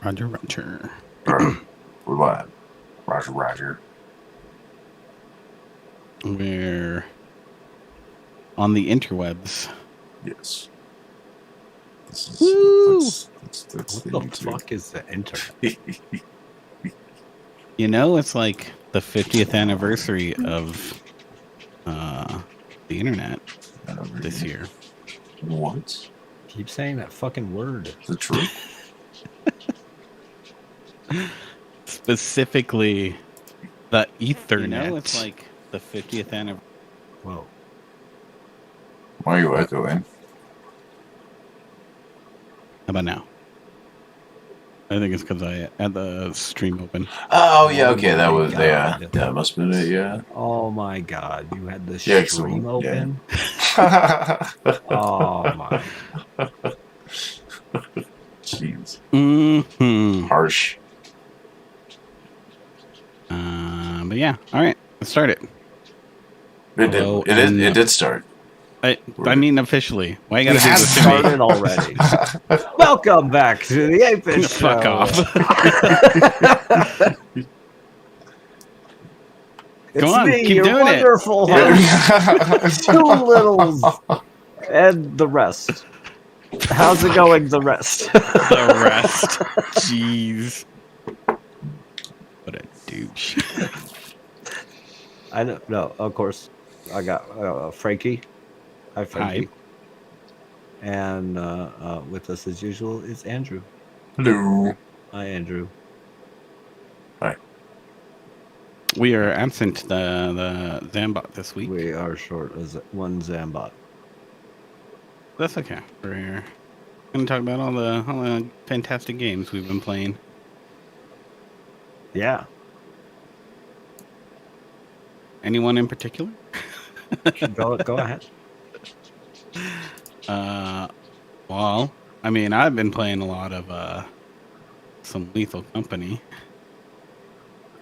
Roger, Roger. We're live. Roger, Roger. We're on the interwebs. Yes. This is, Woo! that's What the the YouTube. fuck is the internet? You know, it's like the 50th anniversary of the internet this year. What? Keep saying that fucking word. The truth? Specifically, the Ethernet. You know, it's like the 50th anniversary. Whoa. Why are you echoing? How about now? I think it's because I had the stream open. Oh, yeah, okay, that my was, God. yeah, that must have been it, yeah. Oh my god, you had the Yeah, 'cause stream yeah. open? Oh my. Jeez. Mm-hmm. Harsh. But yeah, all right, let's start it. Hello, It did start. I mean, officially. Why you gotta It do has this to me? Started already. Welcome back to the 8-Bit Show. Fuck off. It's Come on, me, keep your doing it. wonderful host, Two Littles, and the rest. How's it going, the rest? The rest. Jeez. What a douche. I know. No, of course. I got Frankie. Hi, Frankie. Hi. And with us, as usual, is Andrew. Hello. Hi, Andrew. We are absent the Zambot this week. We are short as one Zambot. That's okay. We're here. Going to talk about all the fantastic games we've been playing. Yeah. Anyone in particular? Go ahead. Well, I mean, I've been playing a lot of some Lethal Company.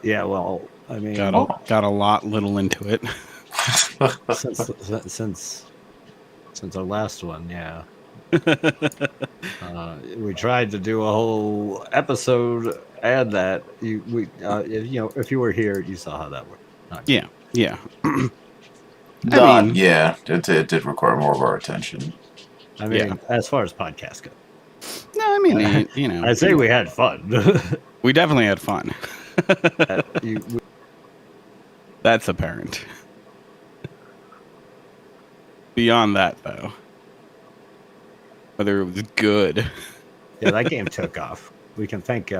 Yeah, well, I mean, Got a lot little into it. since our last one, yeah. We tried to do a whole episode and that if you were here, you saw how that worked. Yeah. Yeah, it did require more of our attention. I mean, as far as podcasts go. No, I mean, you know. I'd say we had fun. We definitely had fun. we, That's apparent. Beyond that, though, whether it was good. Yeah, that game took off. We can thank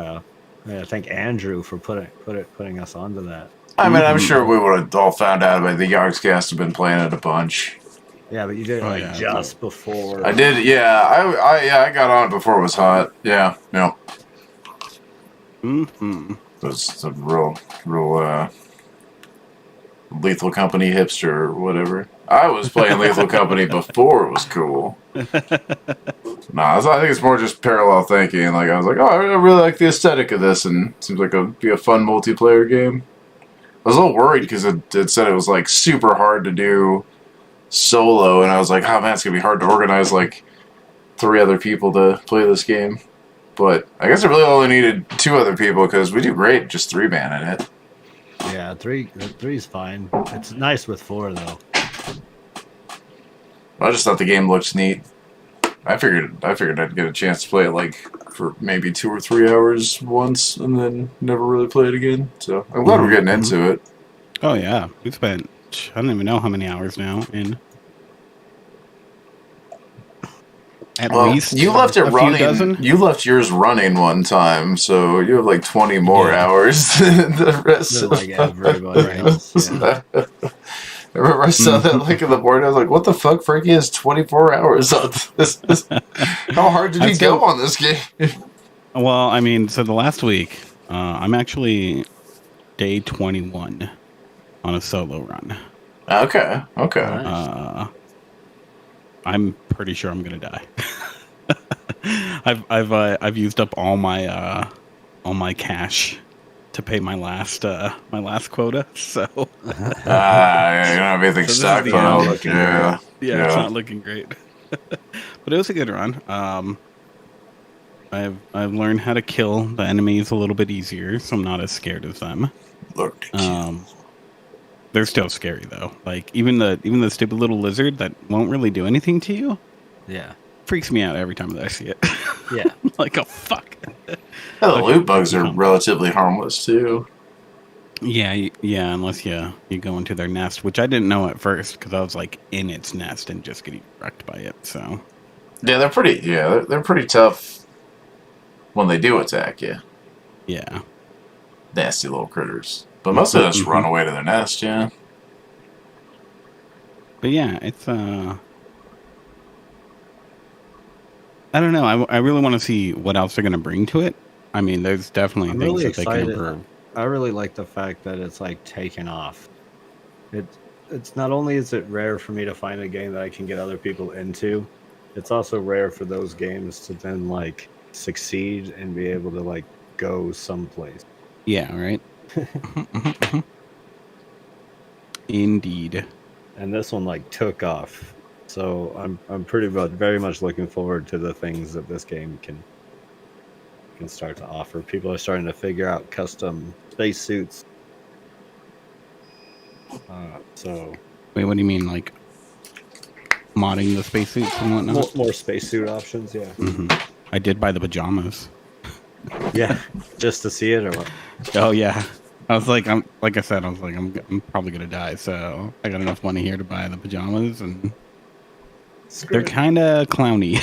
Andrew for putting us onto that. I mean, I'm sure we would have all found out about the Yardscast have been playing it a bunch. Yeah, but you did it just before. I did, yeah. I got on before it was hot. Yeah, no. Mm-hmm. It was a real Lethal Company hipster or whatever. I was playing Lethal Company before it was cool. Nah, I think it's more just parallel thinking. Like, I was like, oh, I really like the aesthetic of this, and it seems like it'd be a fun multiplayer game. I was a little worried because it said it was like super hard to do solo, and I was like, oh man, it's gonna be hard to organize like 3 other people to play this game. But I guess I really only needed 2 other people because we do great just 3-man in it. Yeah, three's fine. It's nice with 4 though. I just thought the game looks neat. I figured I'd get a chance to play it like for maybe 2 or 3 hours once, and then never really play it again. So I'm glad we're getting into it. Oh yeah, we spent I don't even know how many hours now in. At least you left it a few running. dozen? You left yours running one time, so you have like 20 more hours than the rest of Like everybody else. Yeah. I remember I saw that like in the morning. I was like, "What the fuck? Frankie has 24 hours on this. How hard did you go on this game?" Well, I mean, so the last week, I'm actually day 21 on a solo run. Okay. I'm pretty sure I'm gonna die. I've used up all my cash to pay my last quota. So you don't have anything stockpiled. Yeah, it's not looking great. But it was a good run. I've learned how to kill the enemies a little bit easier, so I'm not as scared of them. Look to kill. They're still scary though. Like even the stupid little lizard that won't really do anything to you Yeah. freaks me out every time that I see it. Yeah. Like, oh fuck. Yeah, the loot bugs are relatively harmless too. Yeah, unless you go into their nest, which I didn't know at first because I was like in its nest and just getting wrecked by it. So Yeah, they're pretty tough when they do attack you. yeah, Nasty little critters. But most of them just run away to their nest, yeah. but yeah, it's I don't know. I really want to see what else they're gonna bring to it. I mean, there's definitely I'm things really that they can excited. improve. I really like the fact that it's like taken off. It's not only is it rare for me to find a game that I can get other people into, it's also rare for those games to then like succeed and be able to like go someplace. Yeah, right. Indeed. And this one like took off. So I'm very much looking forward to the things that this game can start to offer. People are starting to figure out custom spacesuits. So Wait, what do you mean, like modding the spacesuits and whatnot? more spacesuit options, yeah. I did buy the pajamas. Yeah, just to see it or what? Oh yeah, I was like, I'm probably gonna die, so I got enough money here to buy the pajamas, and they're kind of clowny.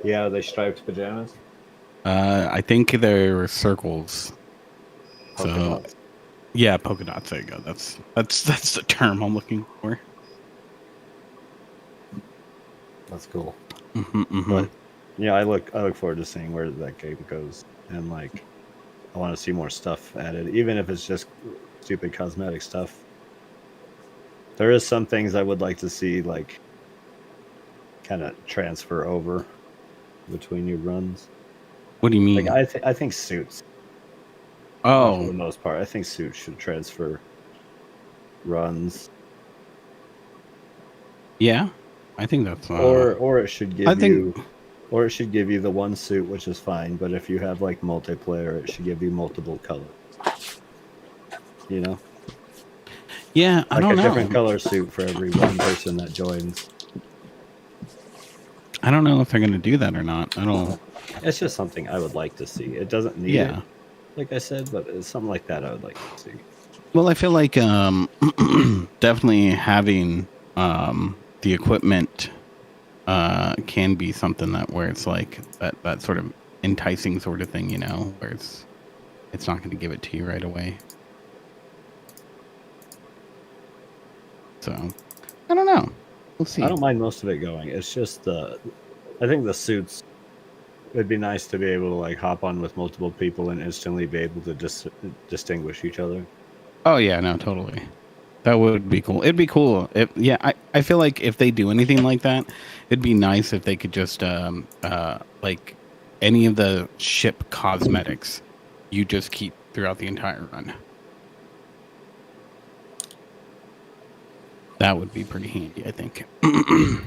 Yeah, they striped pajamas. I think they're circles. Polka So dots. yeah, polka dots. There you go. That's the term I'm looking for. That's cool. Mm-hmm. But yeah, I look forward to seeing where that game goes, and like I want to see more stuff added, even if it's just stupid cosmetic stuff. There is some things I would like to see like kind of transfer over between your runs. What do you mean? Like I think suits. For the Oh, most part, I think suits should transfer runs, yeah. I think that's or it should give I think- or it should give you the one suit, which is fine. But if you have like multiplayer, it should give you multiple colors. You know, Yeah, I like don't a know. different color suit for every one person that joins. I don't know if they're gonna do that or not. I don't. It's just something I would like to see. It doesn't need Yeah. it, like I said, but it's something like that I would like to see. Well, I feel like definitely having the equipment can be something that where it's like that sort of enticing sort of thing, you know, where it's not going to give it to you right away. So I don't know. We'll see. I don't mind most of it going. It's just I think the suits. It'd be nice to be able to like hop on with multiple people and instantly be able to distinguish each other. Oh yeah, no, totally. That would be cool. It'd be cool. I feel like if they do anything like that, it'd be nice if they could just like any of the ship cosmetics you just keep throughout the entire run. That would be pretty handy, I think.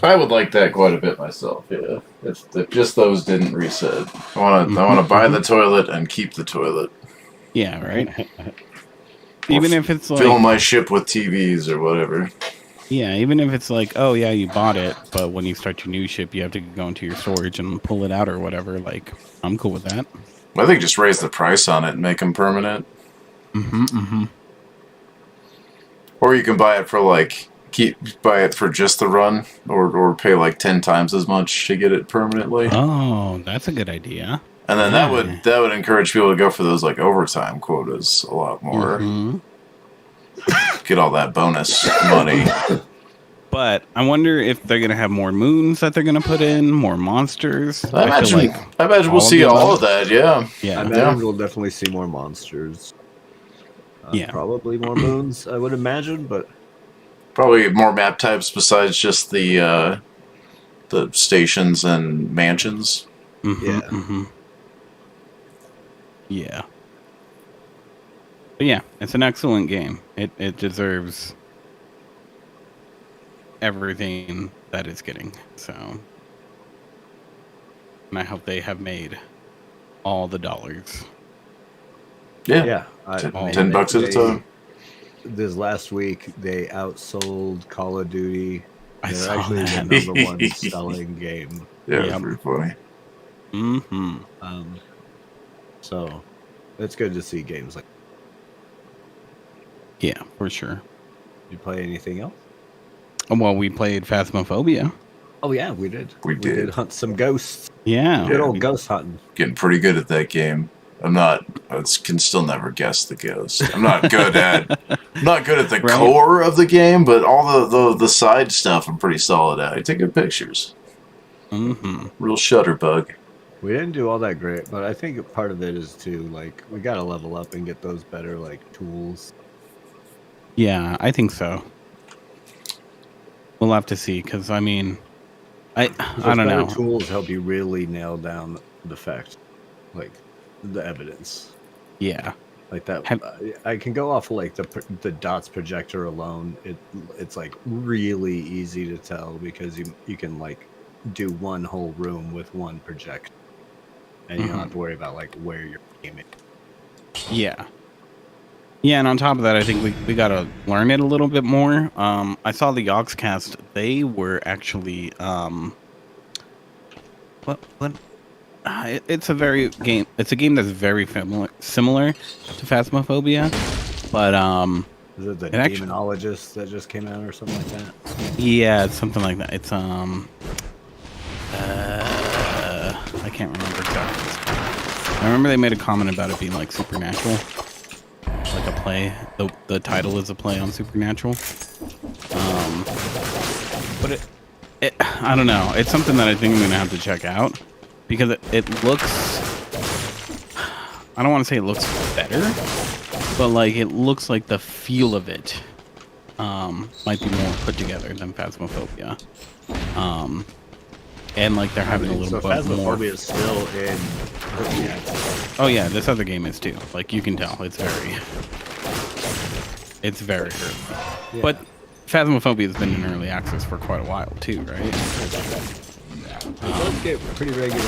I would like that quite a bit myself, yeah. If just those didn't reset. I wanna buy the toilet and keep the toilet. Yeah, right. Even if it's like Fill my ship with TVs or whatever. yeah, even if it's like, oh yeah, you bought it, but when you start your new ship, you have to go into your storage and pull it out or whatever. Like, I'm cool with that. I think just raise the price on it and make them permanent. Or you can buy it for like buy it for just the run, or pay like 10 times as much to get it permanently. Oh, that's a good idea. And then that would encourage people to go for those like overtime quotas a lot more. Get all that bonus money. But I wonder if they're gonna have more moons that they're gonna put in, more monsters. I imagine we'll see all of that. Yeah. Yeah. I imagine we'll definitely see more monsters. Yeah. Probably more moons, I would imagine, but Probably more map types besides just the stations and mansions. Yeah. But yeah, it's an excellent game. It deserves everything that it's getting. So and I hope they have made all the dollars. Yeah. $10 at a time. This last week, they outsold Call of Duty. I They're saw actually that. the number one selling game. Yeah, Yep. it's pretty funny. Mm-hmm. So it's good to see games like. Yeah, for sure. You play anything else? Well, we played Phasmophobia. Oh yeah, we did. We did. Hunt some ghosts. Yeah. Good old ghost hunting. Getting pretty good at that game. I can still never guess the ghost. I'm not good at the Right. core of the game, but all the side stuff I'm pretty solid at. I take good pictures. Mm-hmm. Real shutterbug. We didn't do all that great, but I think part of it is too like we gotta level up and get those better like tools. Yeah, I think so. We'll have to see, because I mean, I don't know. Tools help you really nail down the fact, like the evidence. Yeah. Like that, I can go off of like the dots projector alone. It's like really easy to tell because you can like do one whole room with one projector, and you don't have to worry about like where you're aiming. Yeah. Yeah, and on top of that, I think we gotta learn it a little bit more. I saw the Yogscast. They were actually it's a game that's very similar to Phasmophobia, but Is it the actually- Demonologist that just came out or something like that? yeah, it's something like that. It's I can't remember exactly. I remember they made a comment about it being like supernatural, like a play. The title is a play on supernatural. But it I don't know. It's something that I think I'm gonna have to check out because it looks. I don't want to say it looks better, but like it looks like the feel of it might be more put together than Phasmophobia. And like they're having a little bit more. Phasmophobia is still in. Oh yeah, this other game is too. Like you can tell, it's very early. Yeah. But Phasmophobia has been in early access for quite a while too, right? It does get pretty regular.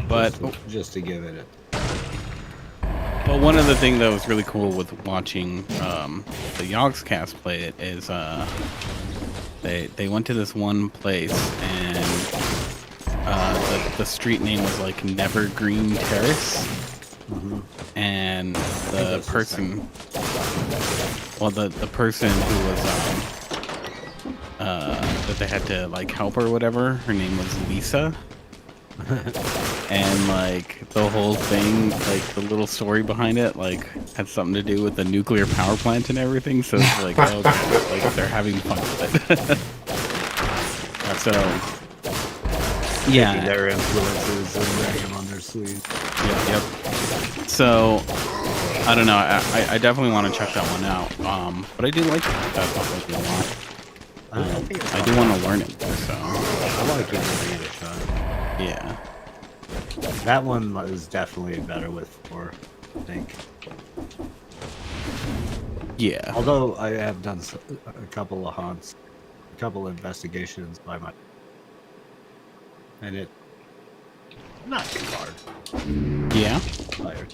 But just to give it But one of the things that was really cool with watching the Yogscast play it is they went to this one place and the street name was like Nevergreen Terrace, and the person, the person who was that they had to like help or whatever, her name was Lisa. And like the whole thing, like the little story behind it, like had something to do with the nuclear power plant and everything. So it's like, oh, God, like they're having fun with it. So, yeah, their influences and wearing them on their sleeve. Yep. So, I don't know. I definitely want to check that one out. But I do like that stuff a lot. I do want to learn it, so I want to give it a shot. yeah. That one is definitely better with 4, I think. Yeah. Although I have done a couple of haunts, a couple of investigations by my, and it not too hard. Yeah. Tired.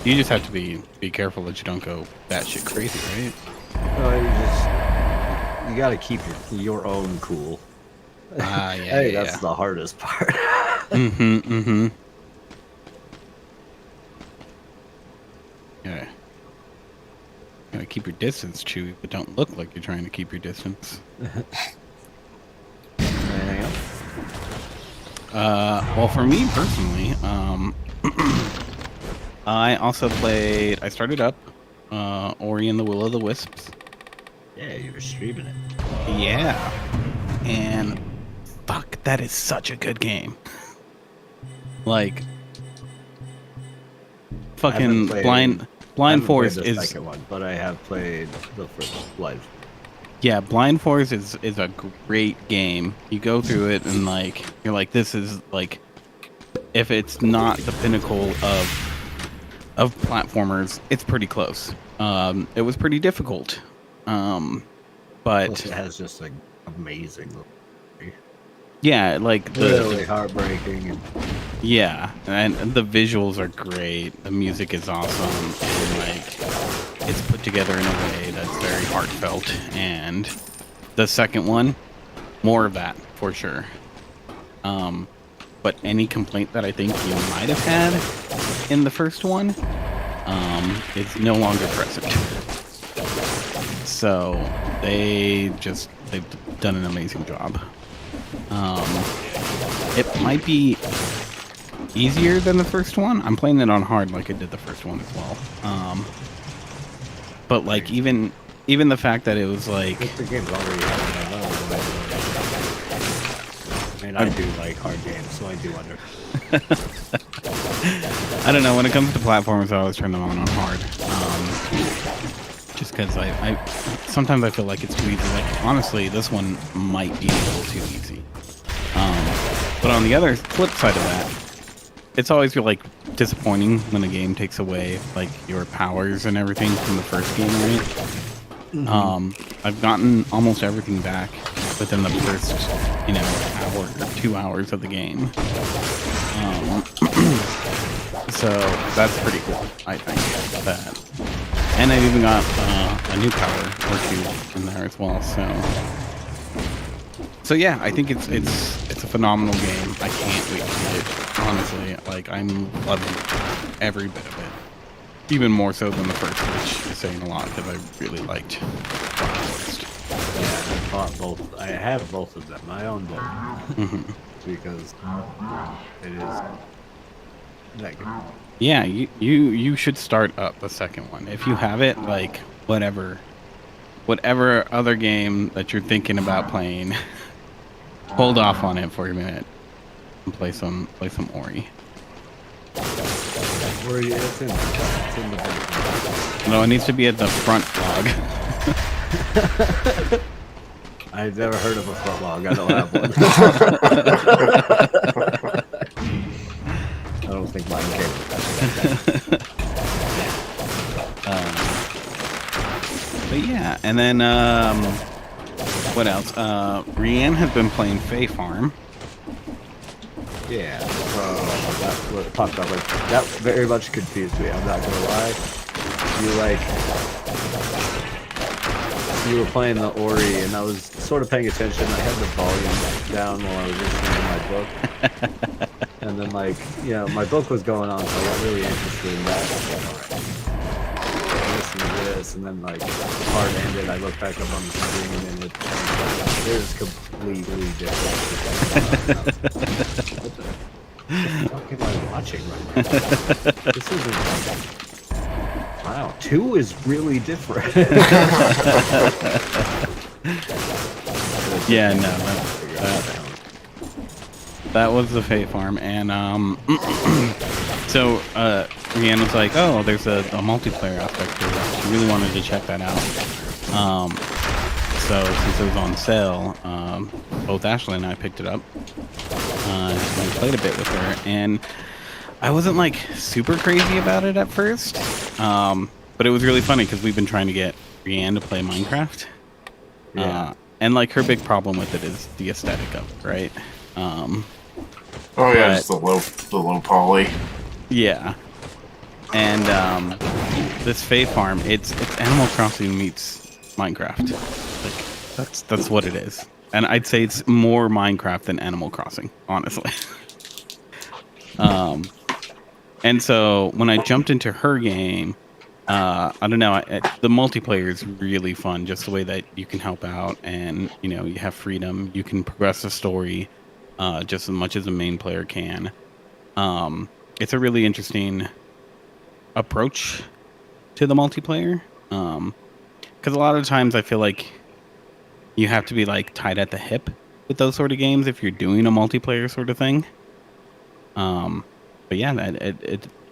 You just have to be careful that you don't go batshit crazy, right? You got to keep your own cool. Yeah. Hey, that's the hardest part. Yeah. Gotta keep your distance, Chewy, but don't look like you're trying to keep your distance. Anything else? Well, for me personally, I started up Ori and the Will of the Wisps. Yeah, you were streaming it. Yeah. And fuck, that is such a good game. Like fucking Blind Forest is the second one, but I have played the first live. Yeah, Blind Forest is a great game. You go through it and like you're like, this is like, if it's not the pinnacle of platformers, it's pretty close. It was pretty difficult, but Plus it has just like amazing. Yeah, like really heartbreaking. Yeah, and the visuals are great. The music is awesome, and like it's put together in a way that's very heartfelt. And the second one, more of that for sure. But any complaint that I think you might have had in the first one, is no longer present. So they've done an amazing job. It might be easier than the first one. I'm playing it on hard like I did the first one as well. But like even the fact that it was like The game's already I mean, I do like hard games, so I do wonder. I don't know, when it comes to platformers, I always turn them on hard. Just because I sometimes I feel like it's too easy. Like honestly, this one might be a little too easy. But on the other flip side of that, it's always like disappointing when a game takes away like your powers and everything from the first game, right? Mm-hmm. I've gotten almost everything back within the first, hour or 2 hours of the game. So that's pretty cool, I think. That, and I've even got a new power or two in there as well. So yeah, I think it's a phenomenal game. I can't wait to get it. Honestly, like I'm loving every bit of it. Even more so than the first, which is saying a lot because I really liked the first. Yeah, I bought both. I have both of them. I own both. Mm-hmm. Because it is that good. Yeah, you should start up the second one. If you have it, like whatever other game that you're thinking about playing, hold off on it for a minute and play some Ori. Where you? It's in the back. No, it needs to be at the front log. I've never heard of a front log. I don't have one. I don't think mine came. But yeah, and then what else? Rianne has been playing Fae Farm. Yeah, that's what popped up. Like, that very much confused me. I'm not gonna lie. You were playing the Ori, and I was sort of paying attention. I had the volume down while I was listening to my book, and then my book was going on, so I got really interested in that. Listen to this, and then the part ended. I looked back up on the screen, and it is completely different. What the fuck am I watching right now? This isn't. Wow, 2 is really different. Yeah, no, that was the Fae Farm, and so Rianne was like, "Oh, there's a multiplayer aspect to it." She really wanted to check that out. So since it was on sale, both Ashley and I picked it up. We played a bit with her, and I wasn't like super crazy about it at first, but it was really funny because we've been trying to get Rianne to play Minecraft. Yeah. And like her big problem with it is the aesthetic of it, right? Just the low poly. Yeah. And this Fae Farm, it's Animal Crossing meets Minecraft. Like that's what it is. And I'd say it's more Minecraft than Animal Crossing, honestly. And so when I jumped into her game, I don't know, the multiplayer is really fun, just the way that you can help out and, you have freedom. You can progress the story just as much as the main player can. It's a really interesting approach to the multiplayer. Because a lot of times I feel like you have to be like tied at the hip with those sort of games if you're doing a multiplayer sort of thing. But yeah,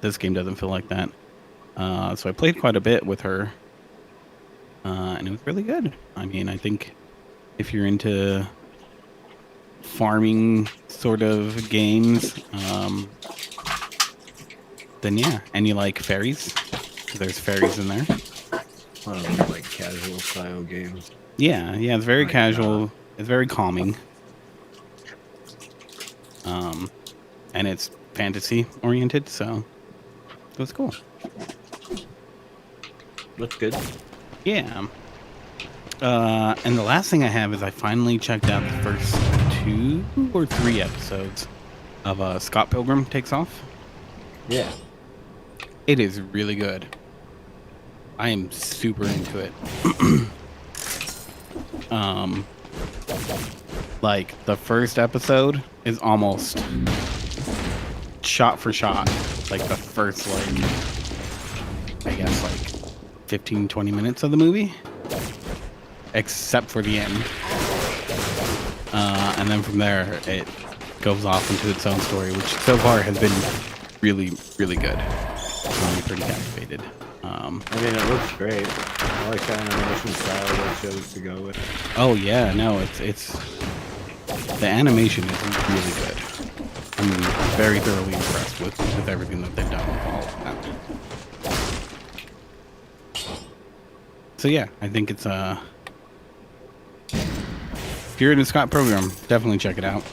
this game doesn't feel like that. So I played quite a bit with her, and it was really good. I mean, I think if you're into farming sort of games, then yeah, and you like fairies, 'cause there's fairies in there. One of those casual style games. Yeah, it's very casual. It's very calming. and it's fantasy oriented, so it was cool. Looks good. Yeah. And the last thing I have is I finally checked out the first 2 or 3 episodes of Scott Pilgrim Takes Off. Yeah. It is really good. I am super into it. Like the first episode is almost shot for shot, like the first I guess 15-20 minutes of the movie, except for the end. And then from there it goes off into its own story, which so far has been really, really good. I'm pretty captivated. I mean, it looks great. I like the animation style they chose to go with. Oh yeah, no, it's the animation is really good. I'm very thoroughly impressed with everything that they've done with all of that. So yeah, I think it's if you're in the Scott program, definitely check it out.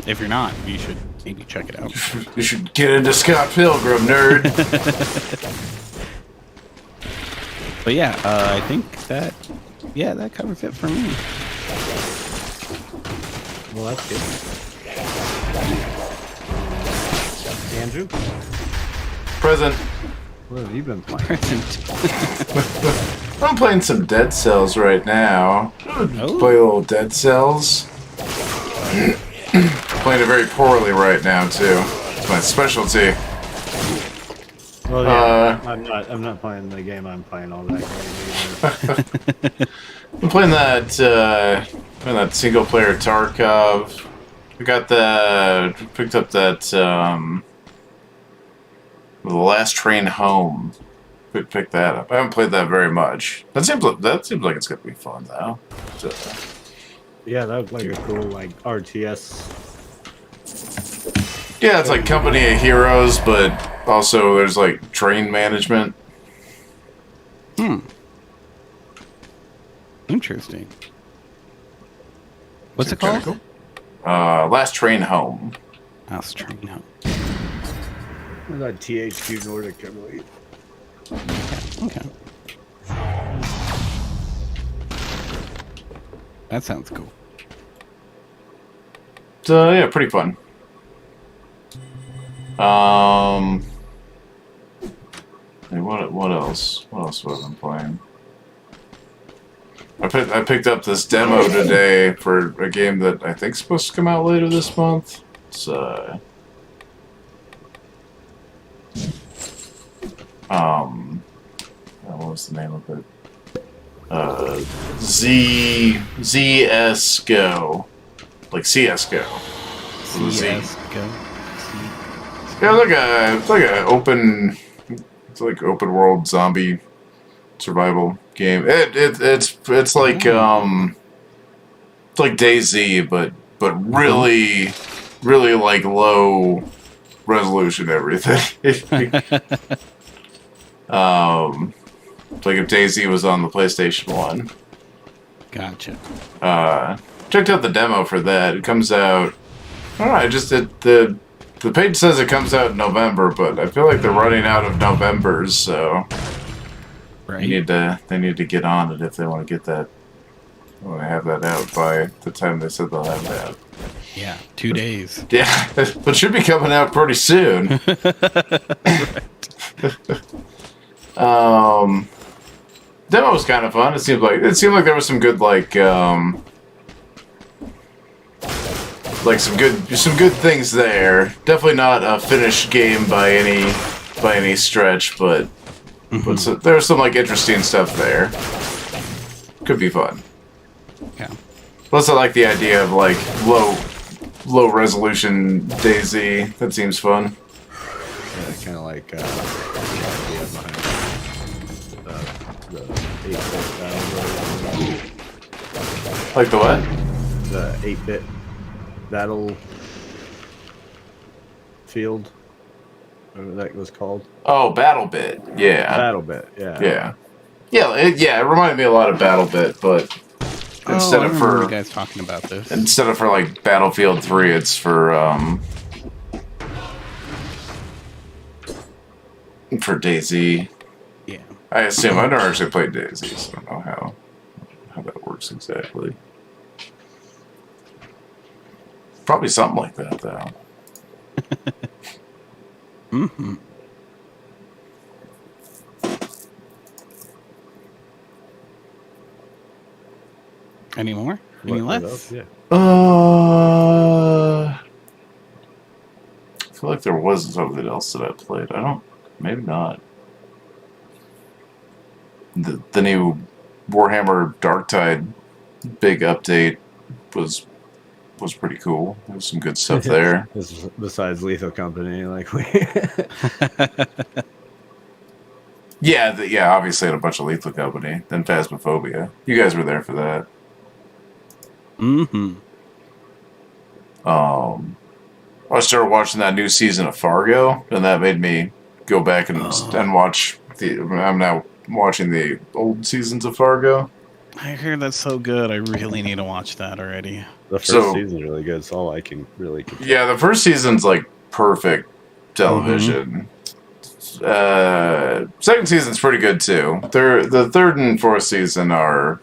If you're not, you should maybe check it out. You should get into Scott Pilgrim, nerd. But yeah, I think that covers it for me. Well, that's good. Andrew, Present. what have you been playing? I'm playing some Dead Cells right now. Oh. Play a little Dead Cells. Playing it very poorly right now too. It's my specialty. Well, yeah, I'm not playing the game. I'm playing all that game. I'm playing that single player Tarkov. Picked up that The Last Train Home. Pick that up. I haven't played that very much. That seems like it's gonna be fun though. So, Yeah, that was like a cool RTS. yeah, it's like Company of Heroes, but also there's train management. Interesting. What's it called? Cool. Last Train Home. Last Train Home. That THQ Nordic, I believe. Okay. That sounds cool. So yeah, pretty fun. What else? What else have I been playing? I picked up this demo today for a game that I think is supposed to come out later this month. It's what was the name of it? ZSGO, like CS:GO. CS:GO. Yeah, it's like open world zombie survival game. It's like DayZ, but really low resolution everything. Like if DayZ was on the PlayStation 1. Gotcha. Checked out the demo for that. It comes out. I don't know. The page says it comes out in November, but I feel like they're running out of Novembers, so Right. they need to get on it if they want to get that. I want to have that out by the time they said they'll have it out. Yeah, 2 days. Yeah, but it should be coming out pretty soon. Demo was kind of fun. It seemed like there was some good some good things there. Definitely not a finished game by any stretch, but there was some interesting stuff there. Could be fun. Yeah. Plus, I like the idea of low resolution DayZ. That seems fun. Yeah, kind of like the idea behind the 8-bit battle. Like the what? The 8-bit battle field, whatever that was called. Oh, BattleBit. Yeah. BattleBit. Yeah. Yeah. It reminded me a lot of BattleBit, but I remember you guys talking about this. Instead of for Battlefield 3, it's for For DayZ. Yeah. I assume. I've never actually played DayZ, so I don't know how that works exactly. Probably something like that, though. Mm-hmm. Any more? Any less? Yeah. I feel like there was something else that I played. Maybe not. The new Warhammer Darktide big update was pretty cool. There was some good stuff there. Besides Lethal Company, like we. Yeah, obviously had a bunch of Lethal Company, then Phasmophobia. You guys were there for that. Mm-hmm. I started watching that new season of Fargo, and that made me go back and watch I'm now watching the old seasons of Fargo. I hear that's so good. I really need to watch that already. The first season's really good. It's all I can really control. Yeah, the first season's like perfect television. Second season's pretty good too. The third and fourth season are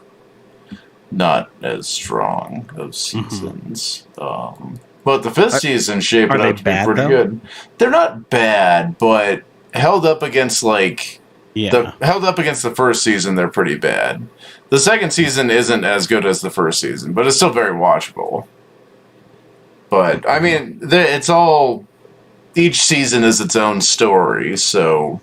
not as strong of seasons. But the fifth season shaping up to be pretty good. They're not bad, but held up against held up against the first season, they're pretty bad. The second season isn't as good as the first season, but it's still very watchable. But I mean, it's all. Each season is its own story, so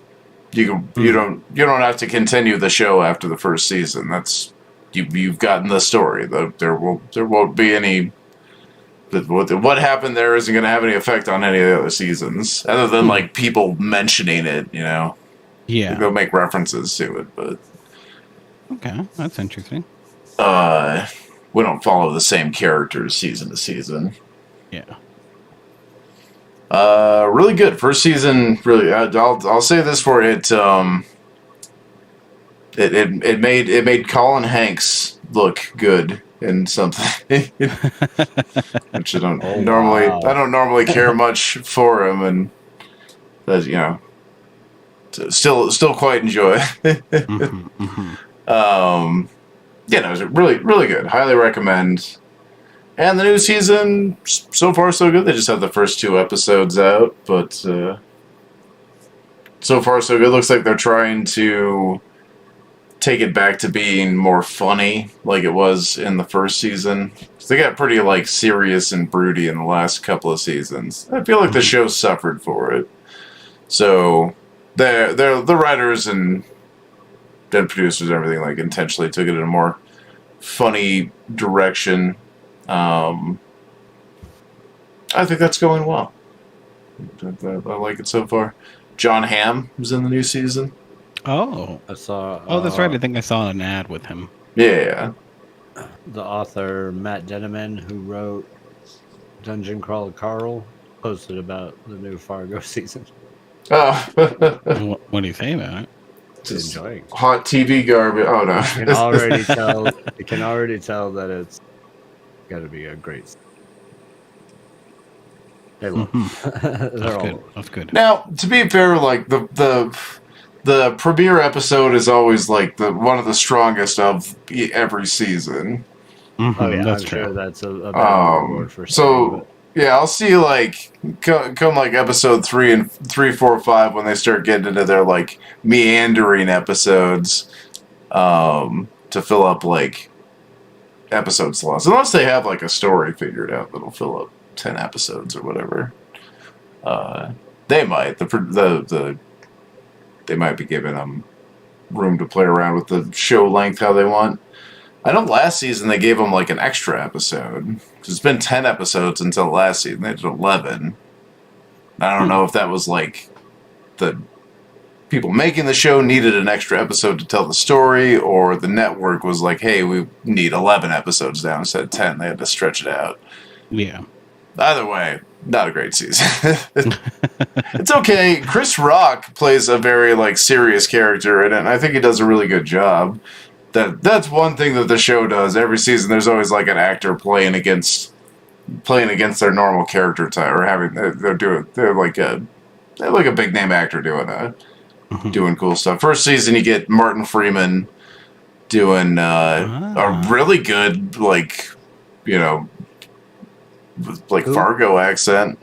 you don't have to continue the show after the first season. That's you've gotten the story. There won't be any. What happened there isn't going to have any effect on any of the other seasons, other than like people mentioning it. You know. Yeah. They'll make references to it, but. Okay, that's interesting. We don't follow the same characters season to season. Yeah. Really good. First season, really. I'll say this for it. It made Colin Hanks look good in something, which I don't normally care much for him, and that still quite enjoy. It was really, really good. Highly recommend. And the new season, so far so good. They just have the first 2 episodes out, but so far so good. Looks like they're trying to take it back to being more funny, like it was in the first season. So they got pretty serious and broody in the last couple of seasons. I feel like the show suffered for it. So the writers and producers and everything intentionally took it in a more funny direction. I think that's going well. I like it so far. John Hamm is in the new season. Oh, I saw. Oh, that's right. I think I saw an ad with him. Yeah. The author Matt Denneman, who wrote Dungeon Crawler Carl, posted about the new Fargo season. Oh. What do you say about it? Just enjoying hot TV garbage. Oh no! You can already tell. You can already tell that it's got to be a great. They love. That's good. Now, to be fair, the premiere episode is always one of the strongest of every season. Mm-hmm, oh yeah, that's I'm true. sure that's a reward for saying, yeah, I'll see come episode 3 and 3, 4, 5 when they start getting into their meandering episodes to fill up episode slots. Unless they have a story figured out that'll fill up 10 episodes or whatever. They might. They might be giving them room to play around with the show length how they want. I know last season they gave them an extra episode. Because it's been 10 episodes until last season. They did 11. I don't know if that was the people making the show needed an extra episode to tell the story, or the network was hey, we need 11 episodes now instead of 10. They had to stretch it out. Yeah. Either way, not a great season. It's okay. Chris Rock plays a very serious character in it, and I think he does a really good job. That's one thing that the show does. Every season there's always an actor playing against their normal character type, or they're like a big name actor doing doing cool stuff. First season, you get Martin Freeman doing a really good, like, Fargo accent.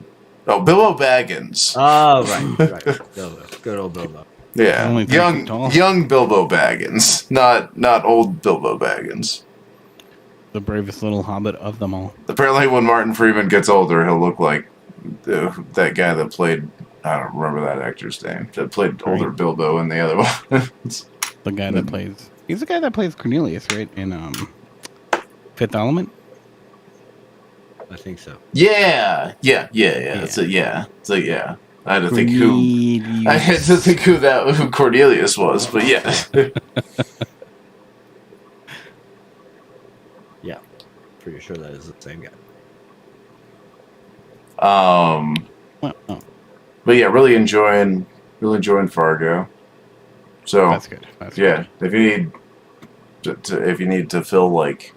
Oh, Bilbo Baggins. Oh, right. Bilbo. Good old Bilbo. Yeah, young Bilbo Baggins, not old Bilbo Baggins. The bravest little hobbit of them all. Apparently, when Martin Freeman gets older, he'll look like that guy that played. I don't remember that actor's name. That played older Bilbo in the other one. The guy that plays. He's the guy that plays Cornelius, right? In Fifth Element. I think so. Yeah. It's yeah. I had to think who Cornelius was, but yeah. Yeah, pretty sure that is the same guy. But yeah, really enjoying Fargo. So that's good. Good. If you need to fill like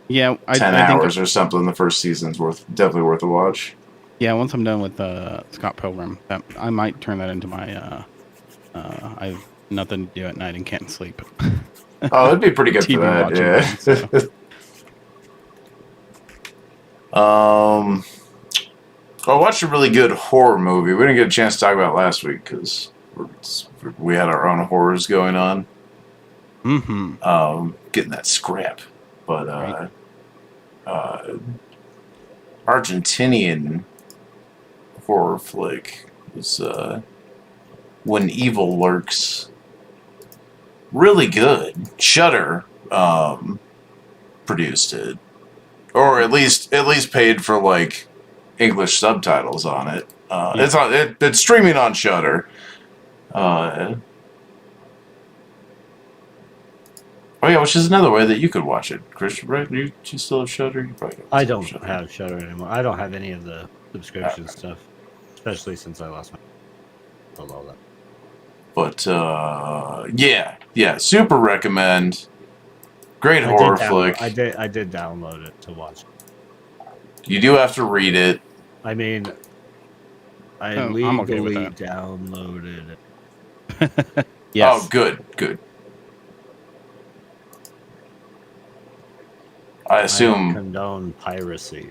10 hours or something, the first season's definitely worth a watch. Yeah, once I'm done with Scott Pilgrim, I might turn that into my. I have nothing to do at night and can't sleep. Oh, it'd be pretty good for that. Yeah. Things, so. I watched a really good horror movie. We didn't get a chance to talk about it last week because we had our own horrors going on. Getting that scrap, but Argentinian horror flick was When Evil Lurks. Really good. Shudder produced it, or at least paid for like English subtitles on it. It's streaming on Shudder. Oh yeah, which is another way that you could watch it, Christian. Right? You still have Shudder? You probably don't. I don't have Shudder anymore. I don't have any of the subscription stuff, especially since I lost my all that. But yeah, super recommend. Great horror flick. I did download it to watch. You do have to read it. I mean, I legally downloaded it. Yes. Oh, good. I assume condone piracy.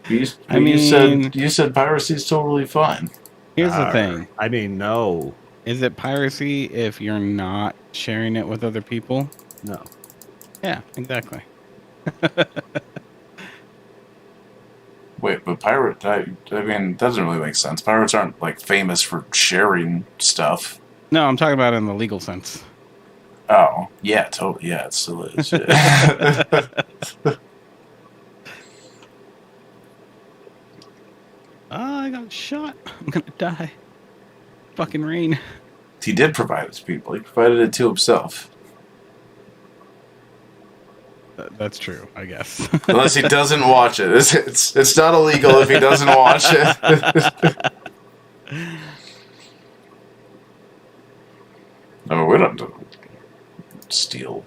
You said piracy is totally fine. Here's the thing. I mean, no. Is it piracy if you're not sharing it with other people? No. Yeah, exactly. Wait, but I mean, that doesn't really make sense. Pirates aren't like famous for sharing stuff. No, I'm talking about it in the legal sense. Oh, yeah, totally. Yeah, it still is. I got shot. I'm gonna die. Fucking rain. He did provide it to people. He provided it to himself. That's true, I guess. Unless he doesn't watch it. It's not illegal if he doesn't watch it. I mean, we don't steal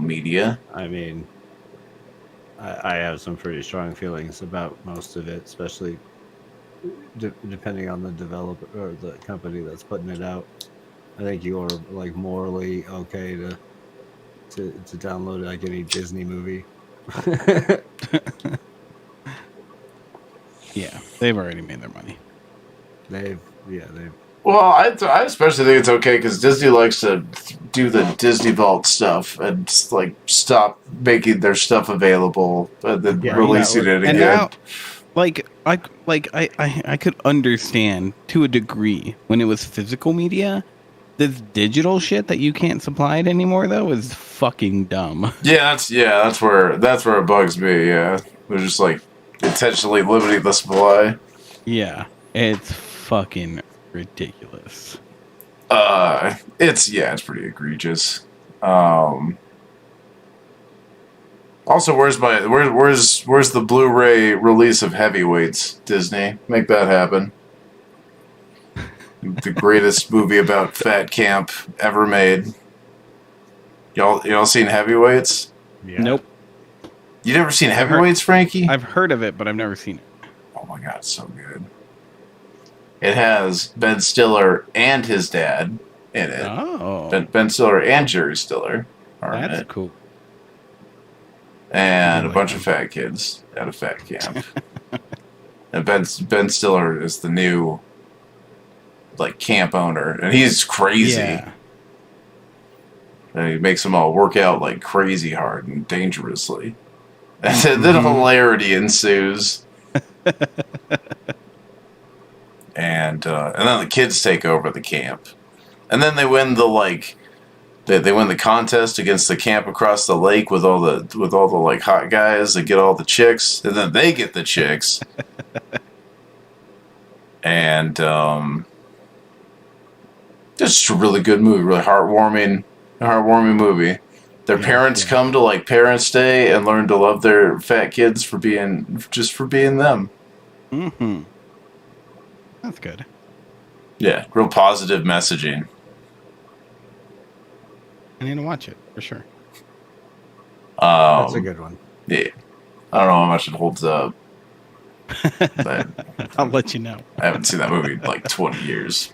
media. I mean, I have some pretty strong feelings about most of it, especially depending on the developer or the company that's putting it out. I think you're like morally okay to download like any Disney movie. Yeah, they've already made their money. They've. Well, I especially think it's okay because Disney likes to do the Disney Vault stuff and like stop making their stuff available and then releasing it again. And now, I could understand to a degree when it was physical media. This digital shit that you can't supply it anymore though is fucking dumb. That's where it bugs me. Yeah, they're just like intentionally limiting the supply. Yeah, it's fucking ridiculous. It's pretty egregious. Also, where's the Blu-ray release of Heavyweights? Disney, make that happen. The greatest movie about fat camp ever made. Y'all seen Heavyweights? Yeah. Nope. You never seen Heavyweights, Frankie? I've heard of it, but I've never seen it. Oh my god, it's so good. It has Ben Stiller and his dad in it. Oh, Ben Stiller and Jerry Stiller are in that's it. cool. And a like bunch them. of fat kids at a fat camp. And Ben Stiller is the new like camp owner, and he's crazy. Yeah. And he makes them all work out like crazy hard and dangerously. And then hilarity ensues. And then the kids take over the camp. And then they win they win the contest against the camp across the lake with all the like hot guys that get all the chicks, and then they get the chicks. And just a really good movie, really heartwarming movie. Their parents come to like Parents' Day and learn to love their fat kids for being them. Mm-hmm. That's good. Yeah, real positive messaging. I need to watch it for sure. That's a good one. Yeah, I don't know how much it holds up. But I'll let you know. I haven't seen that movie in like 20 years.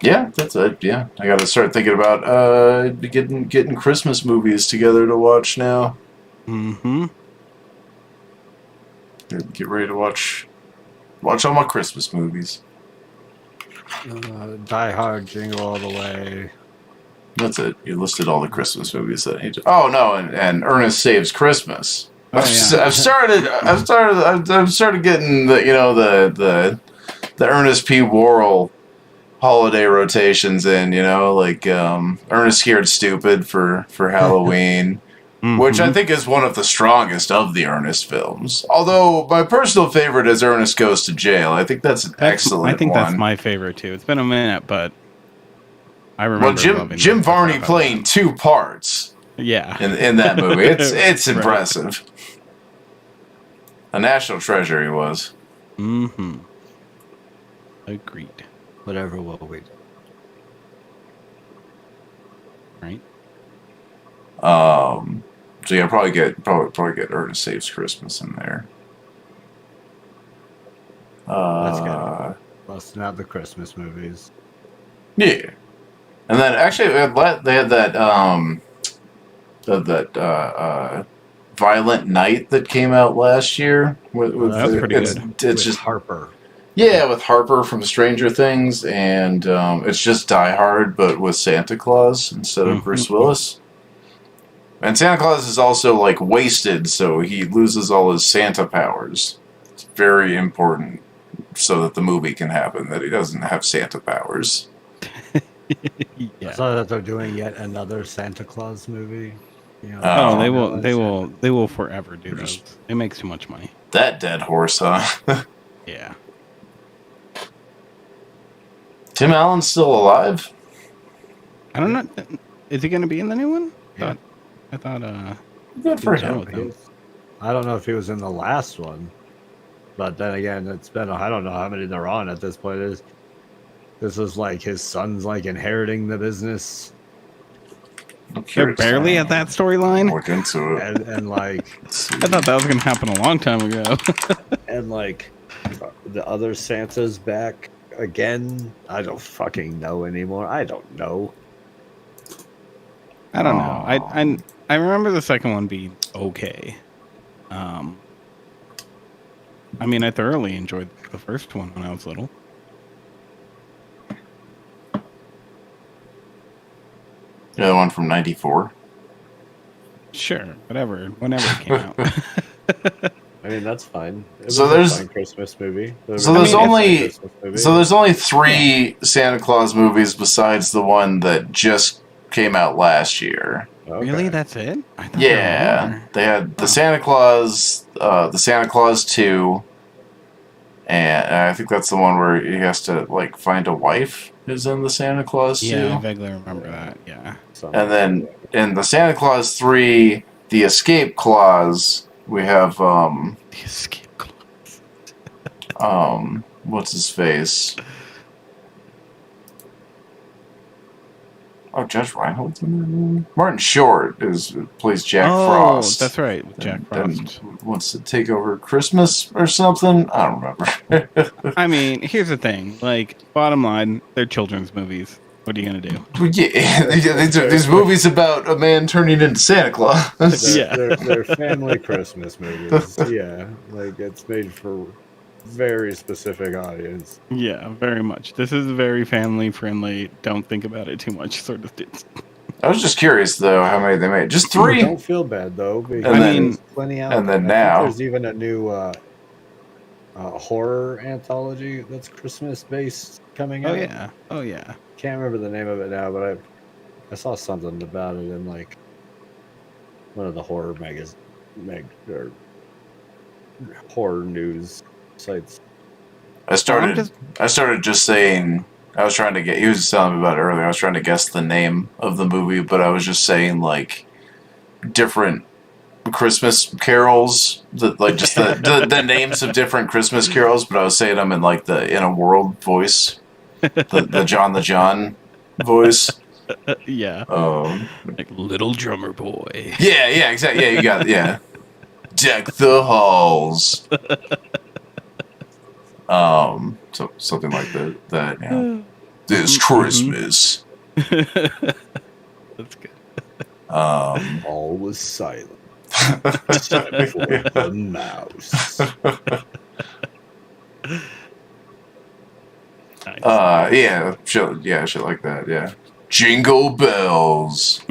Yeah, that's it. Yeah, I got to start thinking about getting Christmas movies together to watch now. Mm-hmm. Get ready to watch all my Christmas movies. Die Hard, Jingle All the Way. That's it. You listed all the Christmas movies that I need to. Oh no, and Ernest Saves Christmas. Oh, yeah. I've started getting the Ernest P. Worrell holiday rotations in. Like Ernest Scared Stupid for Halloween. Mm-hmm. Which I think is one of the strongest of the Ernest films. Although my personal favorite is Ernest Goes to Jail. I think that's an excellent one. I think that's my favorite too. It's been a minute, but I remember. Well, Jim Varney playing two parts. Yeah. In that movie, it's impressive. A national treasure he was. Mm-hmm. Agreed. Whatever will we do. Right. So yeah, probably get Ernest Saves Christmas in there. That's good. Busting out the Christmas movies. Yeah, and then actually they had that Violent Night that came out last year. With that was pretty good. It's With just Harper. Yeah, with Harper from Stranger Things, and it's just Die Hard, but with Santa Claus instead of Bruce Willis. And Santa Claus is also like wasted, so he loses all his Santa powers. It's very important so that the movie can happen, that he doesn't have Santa powers. I saw that they're doing yet another Santa Claus movie. They will forever do those. It makes too much money. That dead horse, huh? Yeah. Tim Allen's still alive? I don't know. Is he going to be in the new one? Yeah. I thought. Good for he was done him. with them. I don't know if he was in the last one, but then again, it's been I don't know how many they're on at this point. This is like his son's like inheriting the business. They're barely at that storyline. Look into it. And like I thought that was going to happen a long time ago. and like the other Santa's back again. I don't fucking know anymore. I don't know. I don't know. I remember the second one being okay. I mean, I thoroughly enjoyed the first one when I was little. The other one from '94. Sure, whenever it came out. I mean, that's fine. So there's a fun Christmas movie. there's only 3 Santa Claus movies besides the one that just came out last year. Okay. Really, that's it? I thought Yeah, they had the Santa Claus 2, and I think that's the one where he has to like find a wife. Is in the Santa Claus 2. Yeah, I vaguely remember that. Yeah. And then in the Santa Claus 3, the Escape Clause, we have The escape clause. what's his face? Oh, Judge Reinhold's in that movie? Martin Short plays Jack Frost. That's right, Jack Frost. And wants to take over Christmas or something. I don't remember. I mean, here's the thing. Like, bottom line, they're children's movies. What are you gonna do? Yeah, these movies about a man turning into Santa Claus. They're family Christmas movies. Yeah, like it's made for very specific audience. Yeah, very much. This is very family friendly. Don't think about it too much, sort of. I was just curious though how many they made. Just 3. Don't feel bad though. Because And then- there's plenty out. and then there. I think now- there's even a new horror anthology that's Christmas based coming out. Oh yeah. Can't remember the name of it now, but I saw something about it in like one of the horror or horror news sites. I started just saying. I was trying to get. He was telling me about it earlier. I was trying to guess the name of the movie, but I was just saying like different Christmas carols, just the names of different Christmas carols. But I was saying them in like the In a World voice, the John voice. Yeah. Like Little Drummer Boy. Yeah, exactly. Yeah, you got it. Yeah. Deck the halls. So something like that. Yeah. This Christmas. That's good. All was silent. Except for the mouse. Nice. Shit like that. Yeah. Jingle bells.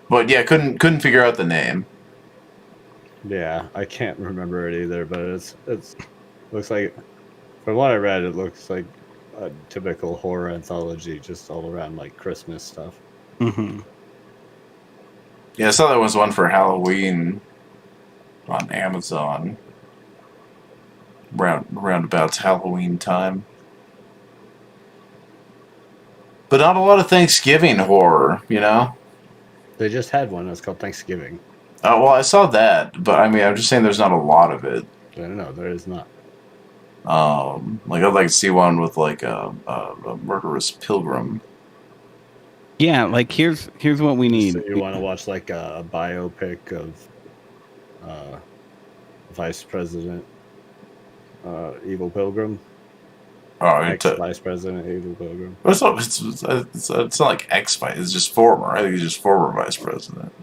But yeah, couldn't figure out the name. Yeah, I can't remember it either, but it's looks like, from what I read, it looks like a typical horror anthology, just all around like Christmas stuff. Mm-hmm. Yeah, I saw there was one for Halloween on Amazon. Roundabouts Halloween time. But not a lot of Thanksgiving horror, you know? They just had one. It's called Thanksgiving. Oh, well, I saw that, but I mean, I'm just saying there's not a lot of it. I don't know. There is not. Like I'd like to see one with like a murderous pilgrim. Yeah, like here's what we need. So you want to watch like a biopic of Vice President Evil Pilgrim? Ex-Vice President Evil Pilgrim. It's not like ex-vice. It's just former. I think he's just former vice president.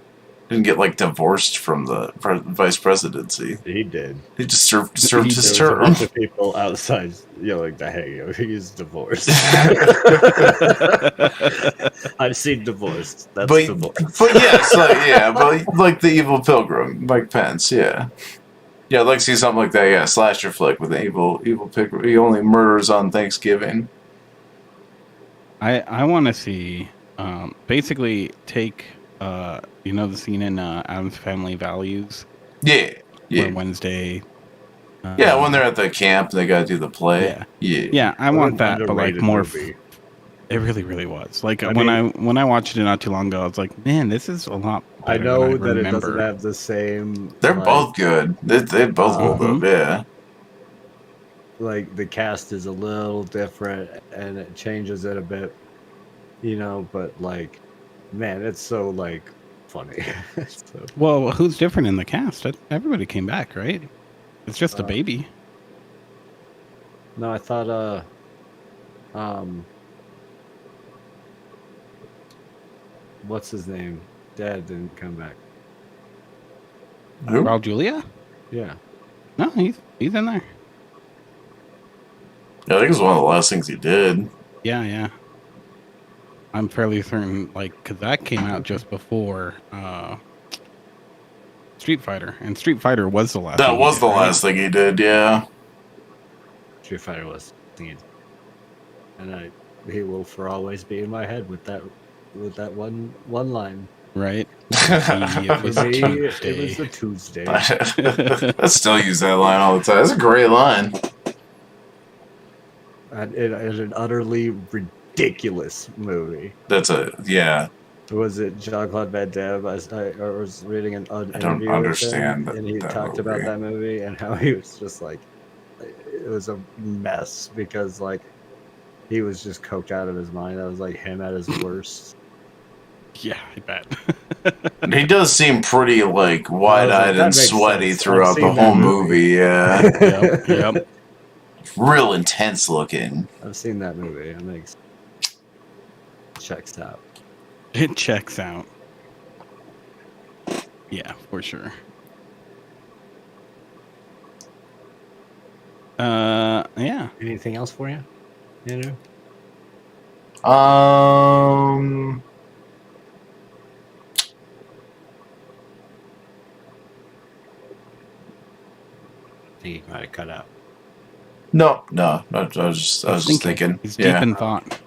Didn't get like divorced from the vice presidency. He did. He just served his There was a term. bunch of people outside yelling, "Hey, he's divorced." I've seen divorced. That's divorced. But yes, like the Evil Pilgrim, Mike Pence. Yeah. Yeah, I'd like to see something like that. Yeah, slasher flick with an evil pilgrim. He only murders on Thanksgiving. I want to see basically take the scene in Addams Family Values. Yeah. Where Wednesday. When they're at the camp, they got to do the play. Yeah. I want that, but like more. Movie. It really, really was. Like when I watched it not too long ago, I was like, man, this is a lot. I know that it doesn't have the same. They're both good. They both hold up. Yeah. Like the cast is a little different, and it changes it a bit, But like, man, it's so like funny. Well, who's different in the cast? Everybody came back, right? It's just a baby. No, I thought. What's his name? Dad didn't come back. Who? Raul Julia? Yeah. No, he's in there. Yeah, I think it was one of the last things he did. Yeah. I'm fairly certain, because that came out just before Street Fighter, and Street Fighter was the last. That was the last thing he did. Yeah. Street Fighter was, and he will for always be in my head with that one line. Right. It was a Tuesday. I still use that line all the time. That's a great line. And it's an utterly ridiculous movie. Yeah. Was it Jean-Claude Van Damme? I was reading an interview understand with him, and he that talked movie. about that movie and how he was just like, it was a mess because like he was just coked out of his mind. That was like him at his worst. Yeah, I bet. He does seem pretty like wide-eyed that and makes sweaty sense. throughout I've the seen that whole movie. Yeah, Yep. real intense looking. I've seen that movie. It makes checks out. It checks out. Yeah, for sure. Yeah. Anything else for you, Andrew? I think you might have cut out. No. I was just thinking. He's deep Yeah, in thought.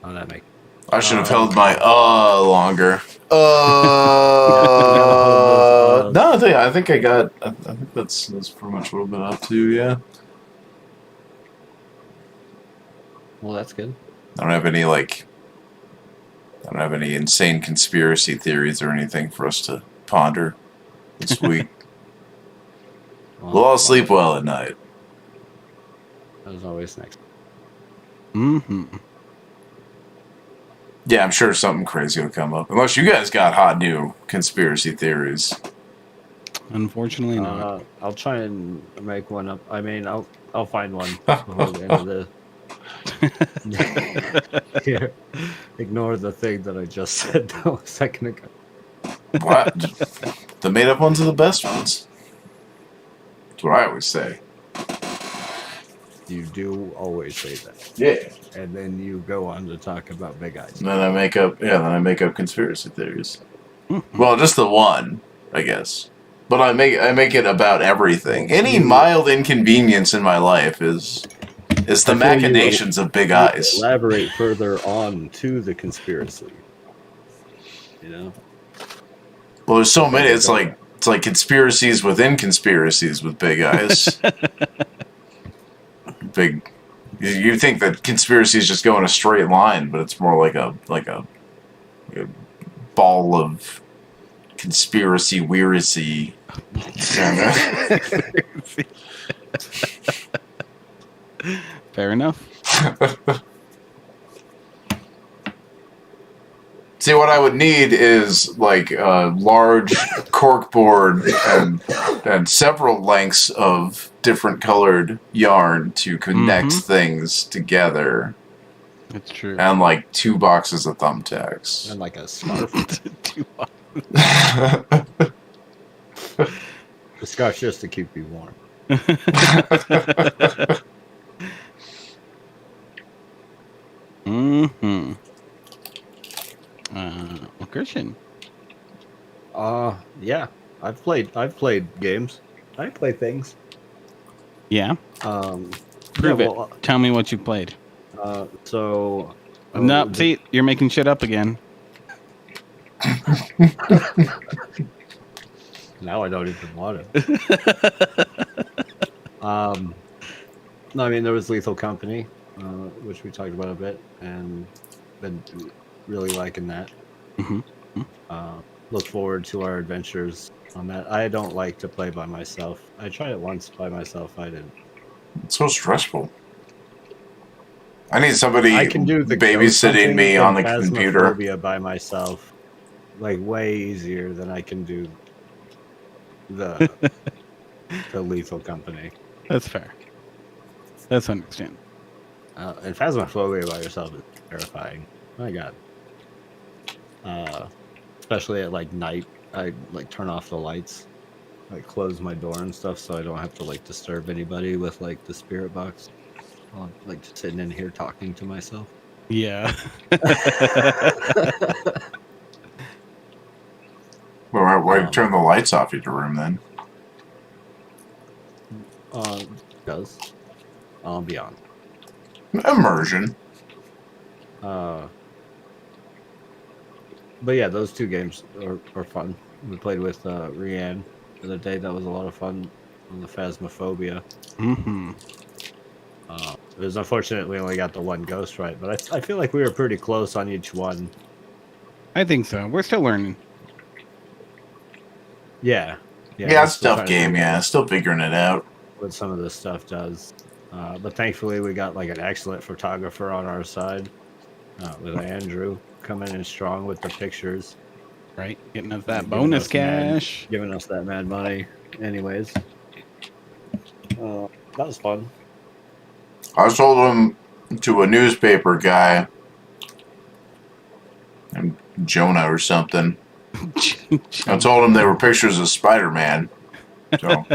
Oh, that makes. I should have held my longer. No, I think I got. I think that's pretty much what I've been up to. Yeah. Well, that's good. I don't have any insane conspiracy theories or anything for us to ponder this week. We'll all sleep well at night. As always, next. Mm-hmm. Yeah, I'm sure something crazy will come up. Unless you guys got hot new conspiracy theories. Unfortunately not. I'll try and make one up. I mean, I'll find one before the end of the. Here, ignore the thing that I just said though a second ago. What? The made up ones are the best ones. That's what I always say. You do always say that. Yeah. And then you go on to talk about big eyes. And then I make up conspiracy theories. Well, just the one, I guess. But I make it about everything. Any mild inconvenience in my life is the machinations of big eyes. Elaborate further on to the conspiracy. You know? Well, there's so many. It's like conspiracies within conspiracies with big eyes. Big. You think that conspiracies just go in a straight line, but it's more like a ball of conspiracy weiracy. Fair enough. See, what I would need is like a large corkboard and several lengths of different colored yarn to connect things together. That's true. And like 2 boxes of thumbtacks. And like a scarf. The scarf just to keep you warm. Mm-hmm. Well, Christian. Yeah. I've played games. I play things. Yeah. Prove yeah, it. well, Tell me what you played. So. No, see, you're making shit up again. Now I don't even want it. No, I mean there was Lethal Company, which we talked about a bit, and been really liking that. Look forward to our adventures on that. I don't like to play by myself. I tried it once by myself. I didn't. It's so stressful. I need somebody I can do the babysitting me on the computer. Phasmophobia by myself, like way easier than I can do the Lethal Company. That's fair. That's understandable. And Phasmophobia by yourself is terrifying. My God. Especially at like night, I like turn off the lights, like close my door and stuff, so I don't have to like disturb anybody with like the spirit box. I'm like just sitting in here talking to myself. Yeah. Well, why turn the lights off in your room then? Does beyond Immersion. But yeah, those two games are fun. We played with Rianne the other day. That was a lot of fun on the Phasmophobia. It was unfortunate we only got the one ghost right, but I feel like we were pretty close on each one. I think so. We're still learning. Yeah, Yeah, it's a tough game. Yeah, still figuring it out. what some of this stuff does. But thankfully, we got like an excellent photographer on our side with Andrew coming in strong with the pictures. Right, getting us uh, that giving bonus us mad- cash. Giving us that mad money. Anyways, that was fun. I sold them to a newspaper guy, and Jonah or something. I told him they were pictures of Spider-Man. So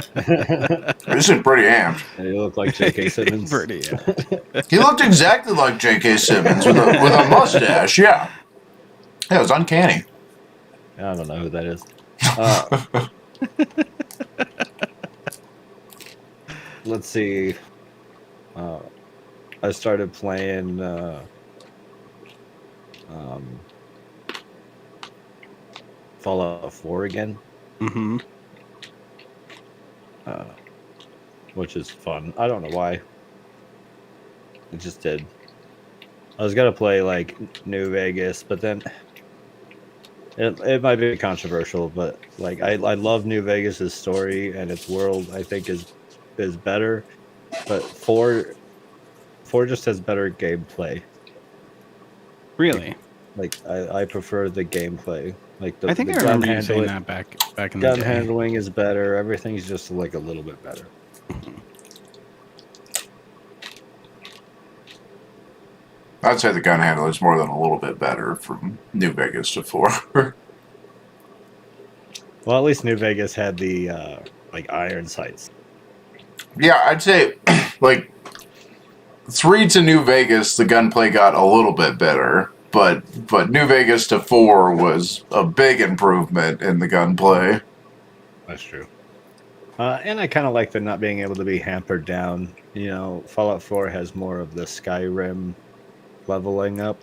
this is pretty amped. You look like J.K. Simmons. Pretty, yeah. He looked exactly like J.K. Simmons with a mustache. Yeah, it was uncanny. I don't know who that is. Let's see. I started playing Fallout 4 again, Mm-hmm. which is fun. I don't know why. It just did. I was gonna play like New Vegas, but then it might be controversial, but like I love New Vegas's story and its world. I think is better, but four just has better gameplay. Really? Like I prefer the gameplay. Like the I think the I remember gun you saying handling. that back in the Gun day. handling is better. Everything's just like a little bit better. I'd say the gun handling is more than a little bit better from New Vegas to 4. Well, at least New Vegas had the like iron sights. Yeah, I'd say like 3 to New Vegas, the gunplay got a little bit better, but New Vegas to 4 was a big improvement in the gunplay. That's true. And I kind of like the not being able to be hampered down. You know, Fallout 4 has more of the Skyrim leveling up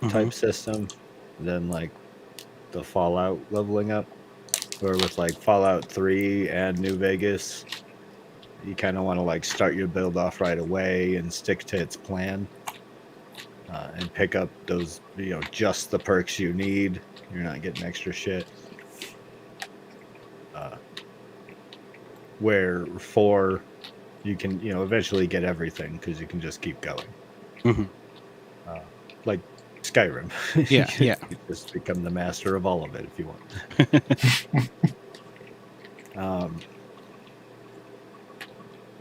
type system than like the Fallout leveling up. Where with like Fallout 3 and New Vegas, you kind of want to like start your build off right away and stick to its plan and pick up those, you know, just the perks you need. You're not getting extra shit. Where 4, you can, you know, eventually get everything because you can just keep going. Mhm. Like Skyrim. Yeah, yeah. You just become the master of all of it if you want.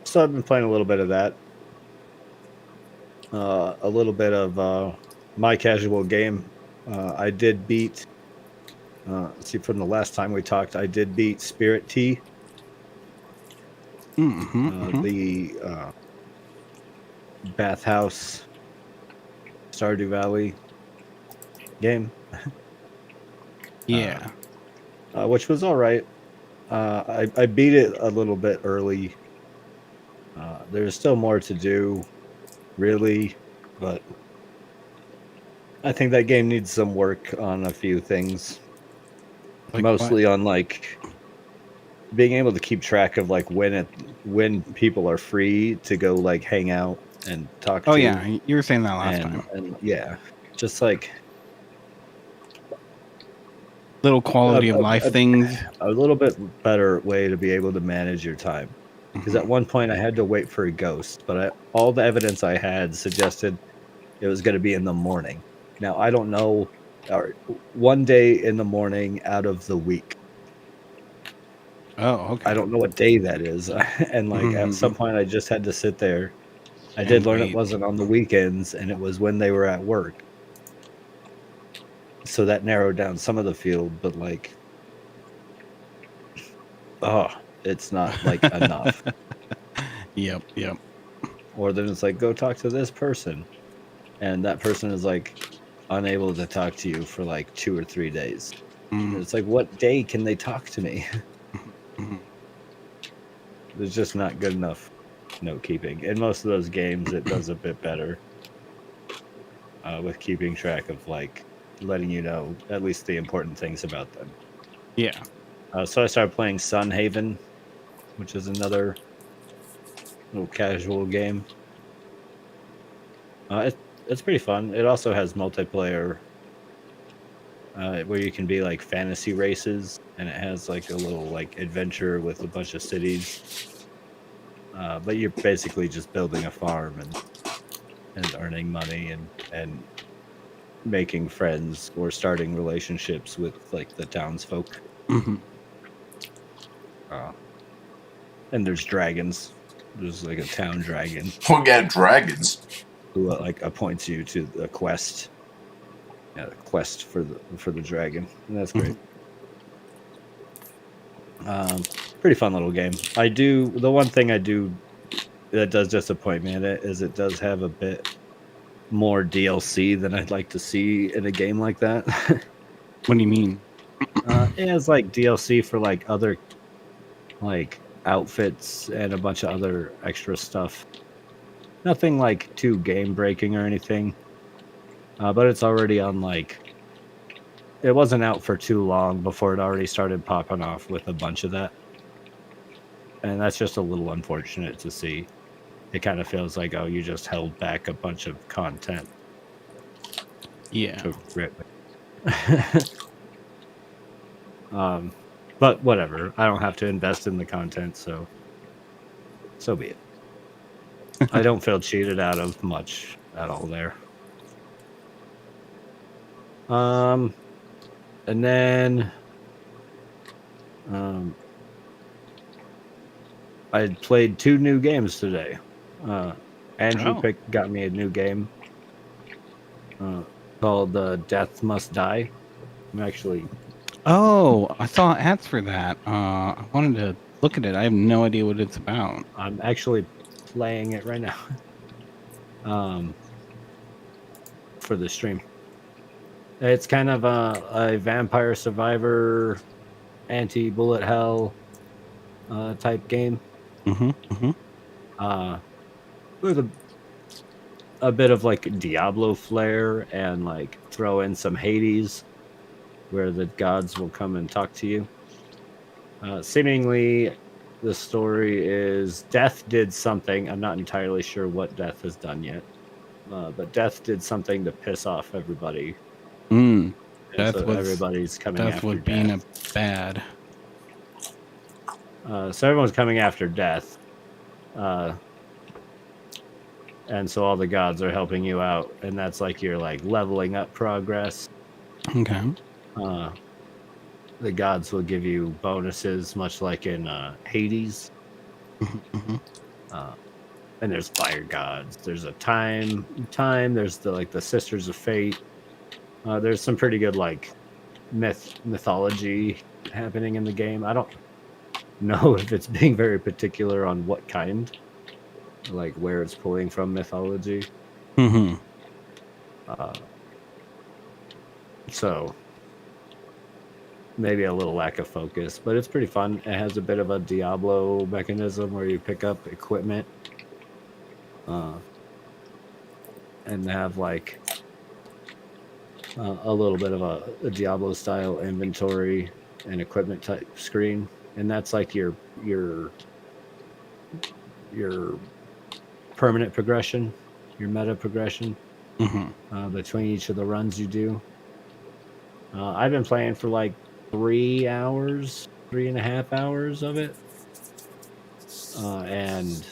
So I've been playing a little bit of that. A little bit of my casual game. I did beat. Let's see, from the last time we talked, I did beat Spirit Tea. The bathhouse Stardew Valley game. Yeah. Which was all right. I beat it a little bit early. There's still more to do, really, but I think that game needs some work on a few things. Like Mostly on like being able to keep track of like when people are free to go like hang out and talk Oh to. yeah, you were saying that last time. And yeah, just like Little quality of life things. a little bit better way to be able to manage your time. Because at one point I had to wait for a ghost, but all the evidence I had suggested it was going to be in the morning. Now I don't know, or one day in the morning out of the week. Oh, okay. I don't know what day that is, and like at some point I just had to sit there. I did And learn wait. it wasn't on the weekends, and it was when they were at work. So that narrowed down some of the field, but like, it's not like enough. Yep. Or then it's like, go talk to this person, and that person is like unable to talk to you for like 2 or 3 days. And it's like, what day can they talk to me? There's just not good enough note keeping. In most of those games, it does a bit better with keeping track of like letting you know at least the important things about them. Yeah. So I started playing Sun Haven, which is another little casual game. It's pretty fun. It also has multiplayer where you can be like fantasy races, and it has like a little like adventure with a bunch of cities. But you're basically just building a farm and earning money and making friends or starting relationships with like the townsfolk. Mhm. And there's dragons. There's like a town dragon We got dragons. who like appoints you to the quest. Yeah, the quest for the dragon, and that's great. Pretty fun little game. The one thing I do that does disappoint me in it is it does have a bit more DLC than I'd like to see in a game like that. What do you mean? It has like DLC for like other like outfits and a bunch of other extra stuff. Nothing like too game breaking or anything. But it's already on like it wasn't out for too long before it already started popping off with a bunch of that. And that's just a little unfortunate to see. It kind of feels like, oh, you just held back a bunch of content. Yeah. to rip it. But whatever. I don't have to invest in the content, so be it. I don't feel cheated out of much at all there. And then I played 2 new games today. Andrew got me a new game called Death Must Die. I'm actually... Oh, I saw ads for that. I wanted to look at it. I have no idea what it's about. I'm actually playing it right now. For the stream. It's kind of a vampire survivor, anti-bullet hell type game. With a bit of like Diablo flair, and like throw in some Hades, where the gods will come and talk to you. Seemingly, the story is Death did something. I'm not entirely sure what Death has done yet, but Death did something to piss off everybody. Death so was, everybody's coming Death after was being Death. a bad. So everyone's coming after Death. And so all the gods are helping you out, and that's like your like leveling up progress. Okay. The gods will give you bonuses, much like in Hades. And there's fire gods. There's a time. There's the Sisters of Fate. There's some pretty good like mythology happening in the game. I don't know if it's being very particular on what kind, like where it's pulling from mythology. So maybe a little lack of focus, but it's pretty fun. It has a bit of a Diablo mechanism where you pick up equipment and have like a little bit of a Diablo style inventory and equipment type screen, and that's like your permanent progression, your meta progression between each of the runs you do. I've been playing for like 3.5 hours of it, and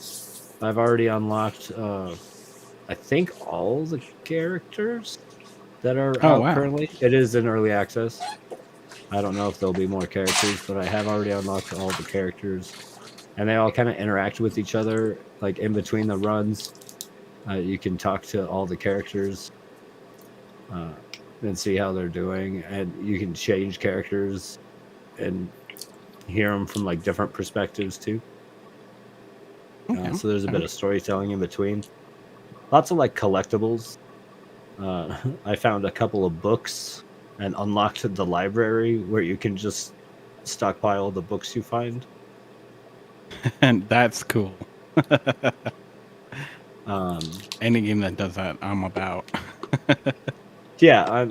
I've already unlocked I think all the characters that are out currently. It is in early access. I don't know if there'll be more characters, but I have already unlocked all the characters, and they all kind of interact with each other like in between the runs. You can talk to all the characters and see how they're doing, and you can change characters and hear them from like different perspectives too. So there's a bit of storytelling in between. Lots of like collectibles. I found a couple of books and unlocked the library where you can just stockpile the books you find. And that's cool. Any game that does that, I'm about. Yeah,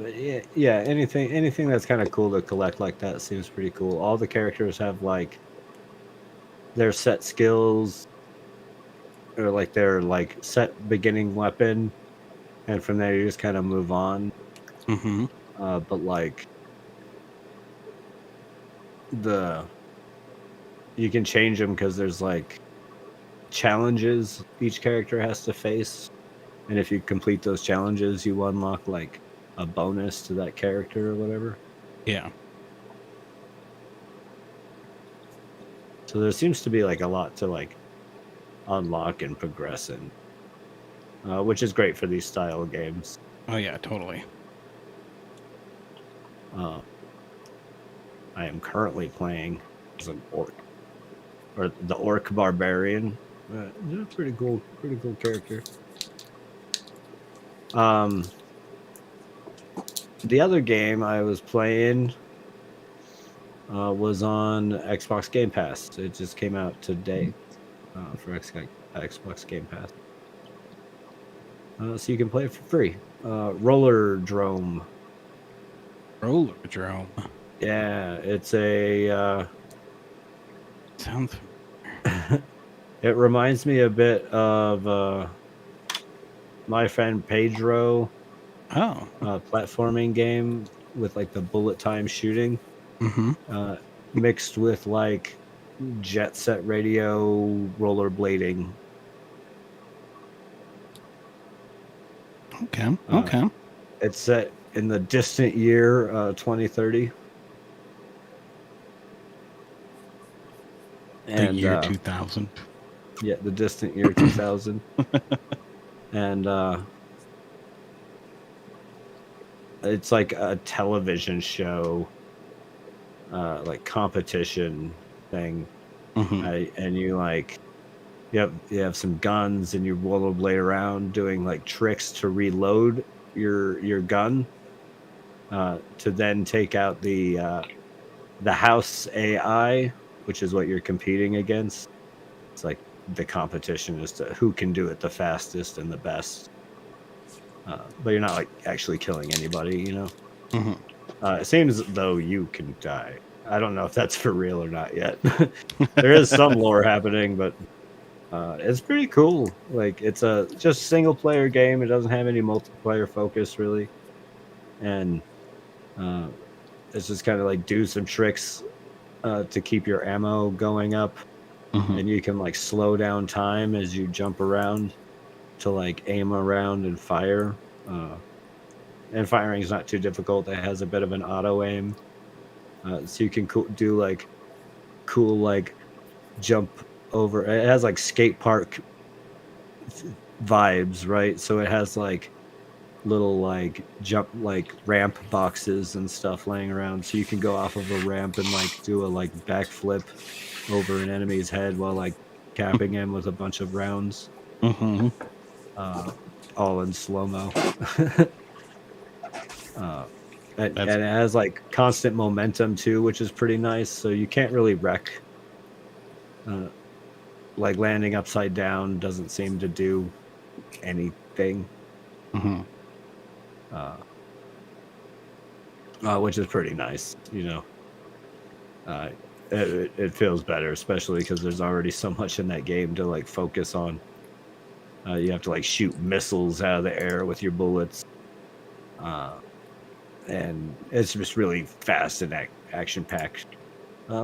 anything that's kind of cool to collect like that seems pretty cool. All the characters have like their set skills, or like their like set beginning weapon, and from there you just kind of move on. But like you can change them because there's like challenges each character has to face, and if you complete those challenges, you unlock like a bonus to that character or whatever. Yeah. So there seems to be like a lot to like unlock and progress in, which is great for these style of games. Oh yeah, totally. I am currently playing as an orc, or the orc barbarian. They're a pretty cool character. The other game I was playing was on Xbox Game Pass. It just came out today for Xbox Game Pass. So you can play it for free. Roller Drome. Roller Drome. Yeah, it's a... Sounds... It reminds me a bit of My Friend Pedro. Oh. Platforming game with like the bullet time shooting. Mm-hmm. Mixed with like Jet Set Radio rollerblading. Okay. It's set in the distant year 2030. The year 2000. Yeah, the distant year 2000. And it's like a television show, like competition thing. Mm-hmm. And you like, you have some guns and you rollerblade around doing like tricks to reload your gun, to then take out the house AI, which is what you're competing against. It's like the competition is to who can do it the fastest and the best. But you're not like actually killing anybody, you know. Mm-hmm. It seems as though you can die. I don't know if that's for real or not yet. There is some lore happening, but it's pretty cool. Like it's a just single player game. It doesn't have any multiplayer focus really, and it's just kind of like do some tricks to keep your ammo going up, and you can like slow down time as you jump around to like aim around and fire. And firing is not too difficult. It has a bit of an auto aim, so you can do like cool like jump over. It has like skate park vibes, right? So it has like little like jump like ramp boxes and stuff laying around, so you can go off of a ramp and like do a like backflip over an enemy's head while like capping him with a bunch of rounds, all in slow-mo. And it has like constant momentum too, which is pretty nice, so you can't really wreck. Like landing upside down doesn't seem to do anything. Which is pretty nice, you know. It feels better, especially because there's already so much in that game to like focus on. You have to like shoot missiles out of the air with your bullets, and it's just really fast and action packed.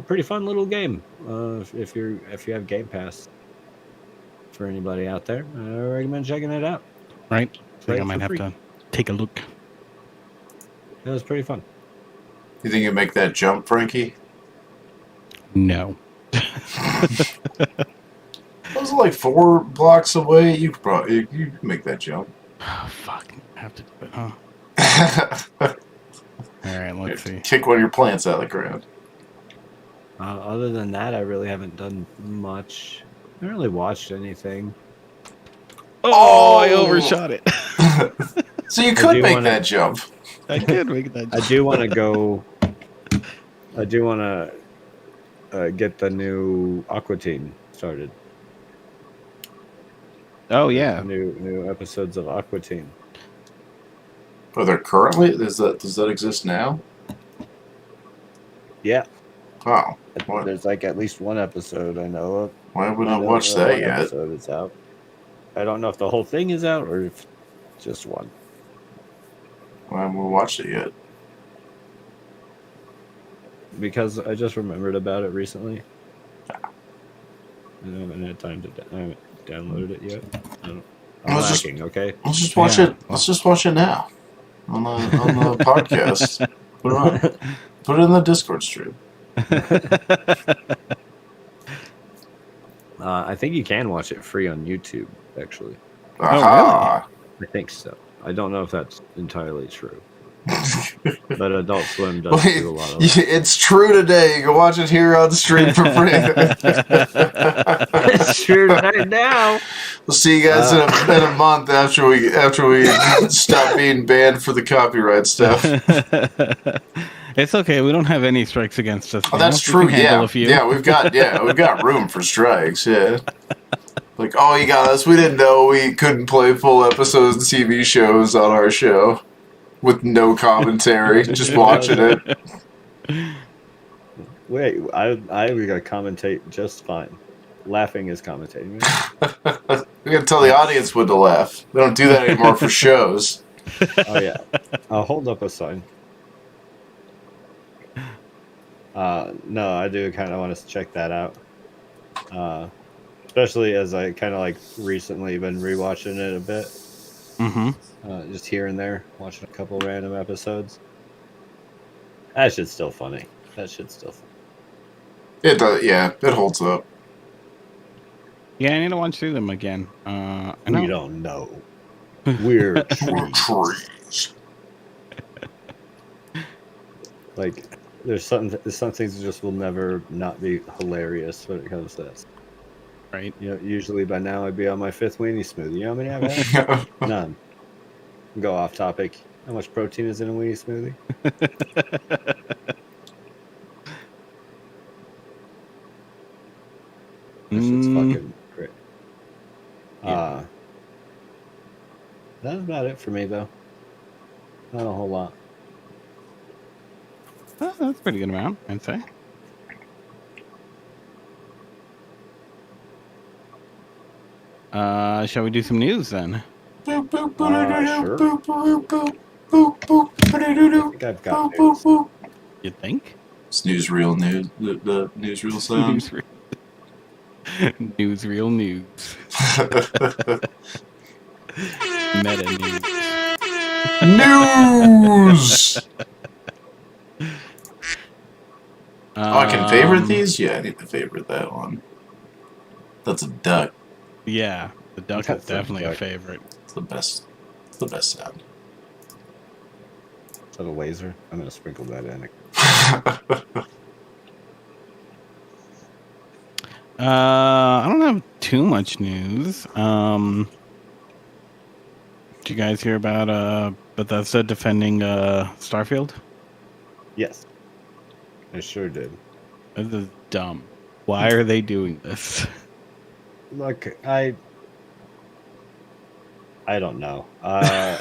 Pretty fun little game. If you have Game Pass, for anybody out there, I recommend checking it out. Right. I think I might have to take a look. It was pretty fun. You think you make that jump, Frankie? No. Was it like 4 blocks away? You could probably you could make that jump. Oh, fuck. I have to do it, huh? All right, let's see. Kick one of your plants out of the ground. Other than that, I really haven't done much. I haven't really watched anything. Oh, I overshot it. So you could make that jump. I could make that jump. I do want to go. I do want to get the new Aqua Teen started. Oh yeah, new episodes of Aqua Teen. Are there currently? Does that exist now? Yeah. Oh. There's like at least one episode I know of. Why have we not watched that yet? Episode is out. I don't know if the whole thing is out or if just one. Why haven't we watched it yet? because I just remembered about it recently. I haven't had time to. I haven't downloaded it yet. I'm lacking. Okay. Let's just watch it. Let's just watch it now on the podcast. Put it on. Put it in the Discord stream. I think you can watch it free on YouTube. Actually, Aha! I think so. I don't know if that's entirely true. But Adult Swim does do a lot of that. It's true today. You can watch it here on stream for free. It's true right now. We'll see you guys in a month after we stop being banned for the copyright stuff. It's okay. We don't have any strikes against us. Oh, that's true. Yeah, we've got room for strikes. Yeah. Like, oh, you got us. We didn't know we couldn't play full episodes of TV shows on our show. With no commentary, just watching it. Wait, I gotta commentate just fine. Laughing is commentating. We gotta tell the audience when to laugh. They don't do that anymore for shows. Oh yeah, I'll hold up a sign. No, I do kind of want to check that out. Especially as I kind of like recently been rewatching it a bit. Mm-hmm. Just here and there, watching a couple random episodes. That shit's still funny. It does, yeah. It holds up. Yeah, I need to watch through them again. We don't know. We're trees. Like, there's some things that just will never not be hilarious when it comes to this. Right. You know, usually by now I'd be on my 5th weenie smoothie. You know how many I've had? None. Go off topic. How much protein is in a weenie smoothie? This shit's fucking great. That's about it for me, though. Not a whole lot. Oh, that's a pretty good amount, I'd say. Shall we do some news then? Sure. I think I've got news. You think? It's newsreel news. The newsreel sound. Newsreel news. Meta News. I can favorite these? Yeah, I need to favorite that one. That's a duck. Yeah, the duck That's is definitely a a duck. favorite. It's the best. It's the best sound. Is that a laser? I'm going to sprinkle that in. I don't have too much news. Did you guys hear about Bethesda defending Starfield? Yes. I sure did. This is dumb. Why are they doing this? Look, I don't know. I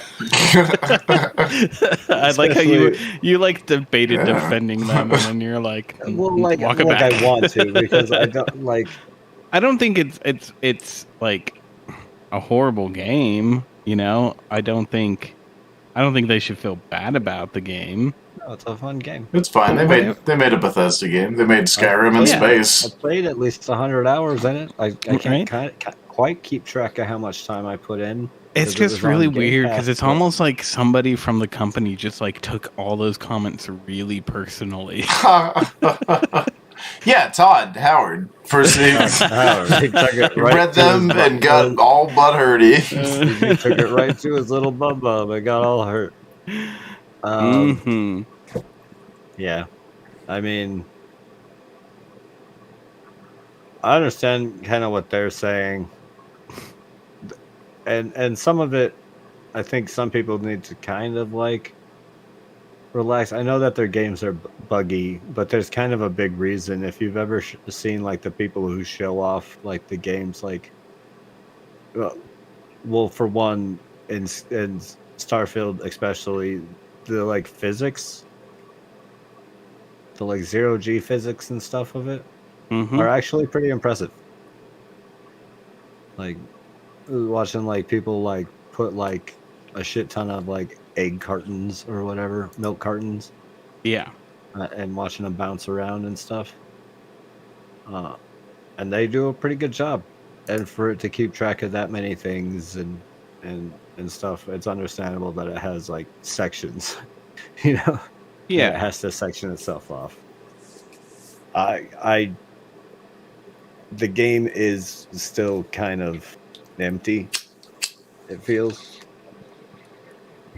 like how you like debated defending them, and then you're like, like walk it back. I want to because I don't like. I don't think it's like a horrible game. You know, I don't think they should feel bad about the game. No, it's a fun game. It's fine. They made a Bethesda game. They made Skyrim in space. I played at least 100 hours in it. I can't quite keep track of how much time I put in. It's just really weird because it's almost like somebody from the company just like took all those comments really personally. Yeah, Todd Howard. First name. He took it right read them and got all butthurty. He took it right to his little bum and got all hurt. Yeah, I mean, I understand kind of what they're saying, and some of it, I think some people need to kind of like relax. I know that their games are buggy, but there's kind of a big reason. If you've ever seen like the people who show off like the games, like, well, for one, in Starfield especially, the like physics, the like 0G physics and stuff of it are actually pretty impressive. Like watching like people like put like a shit ton of like egg cartons or whatever, milk cartons. Yeah. and watching them bounce around and stuff. And they do a pretty good job. And for it to keep track of that many things and stuff, it's understandable that it has like sections, you know. Yeah. It has to section itself off. The game is still kind of empty, it feels.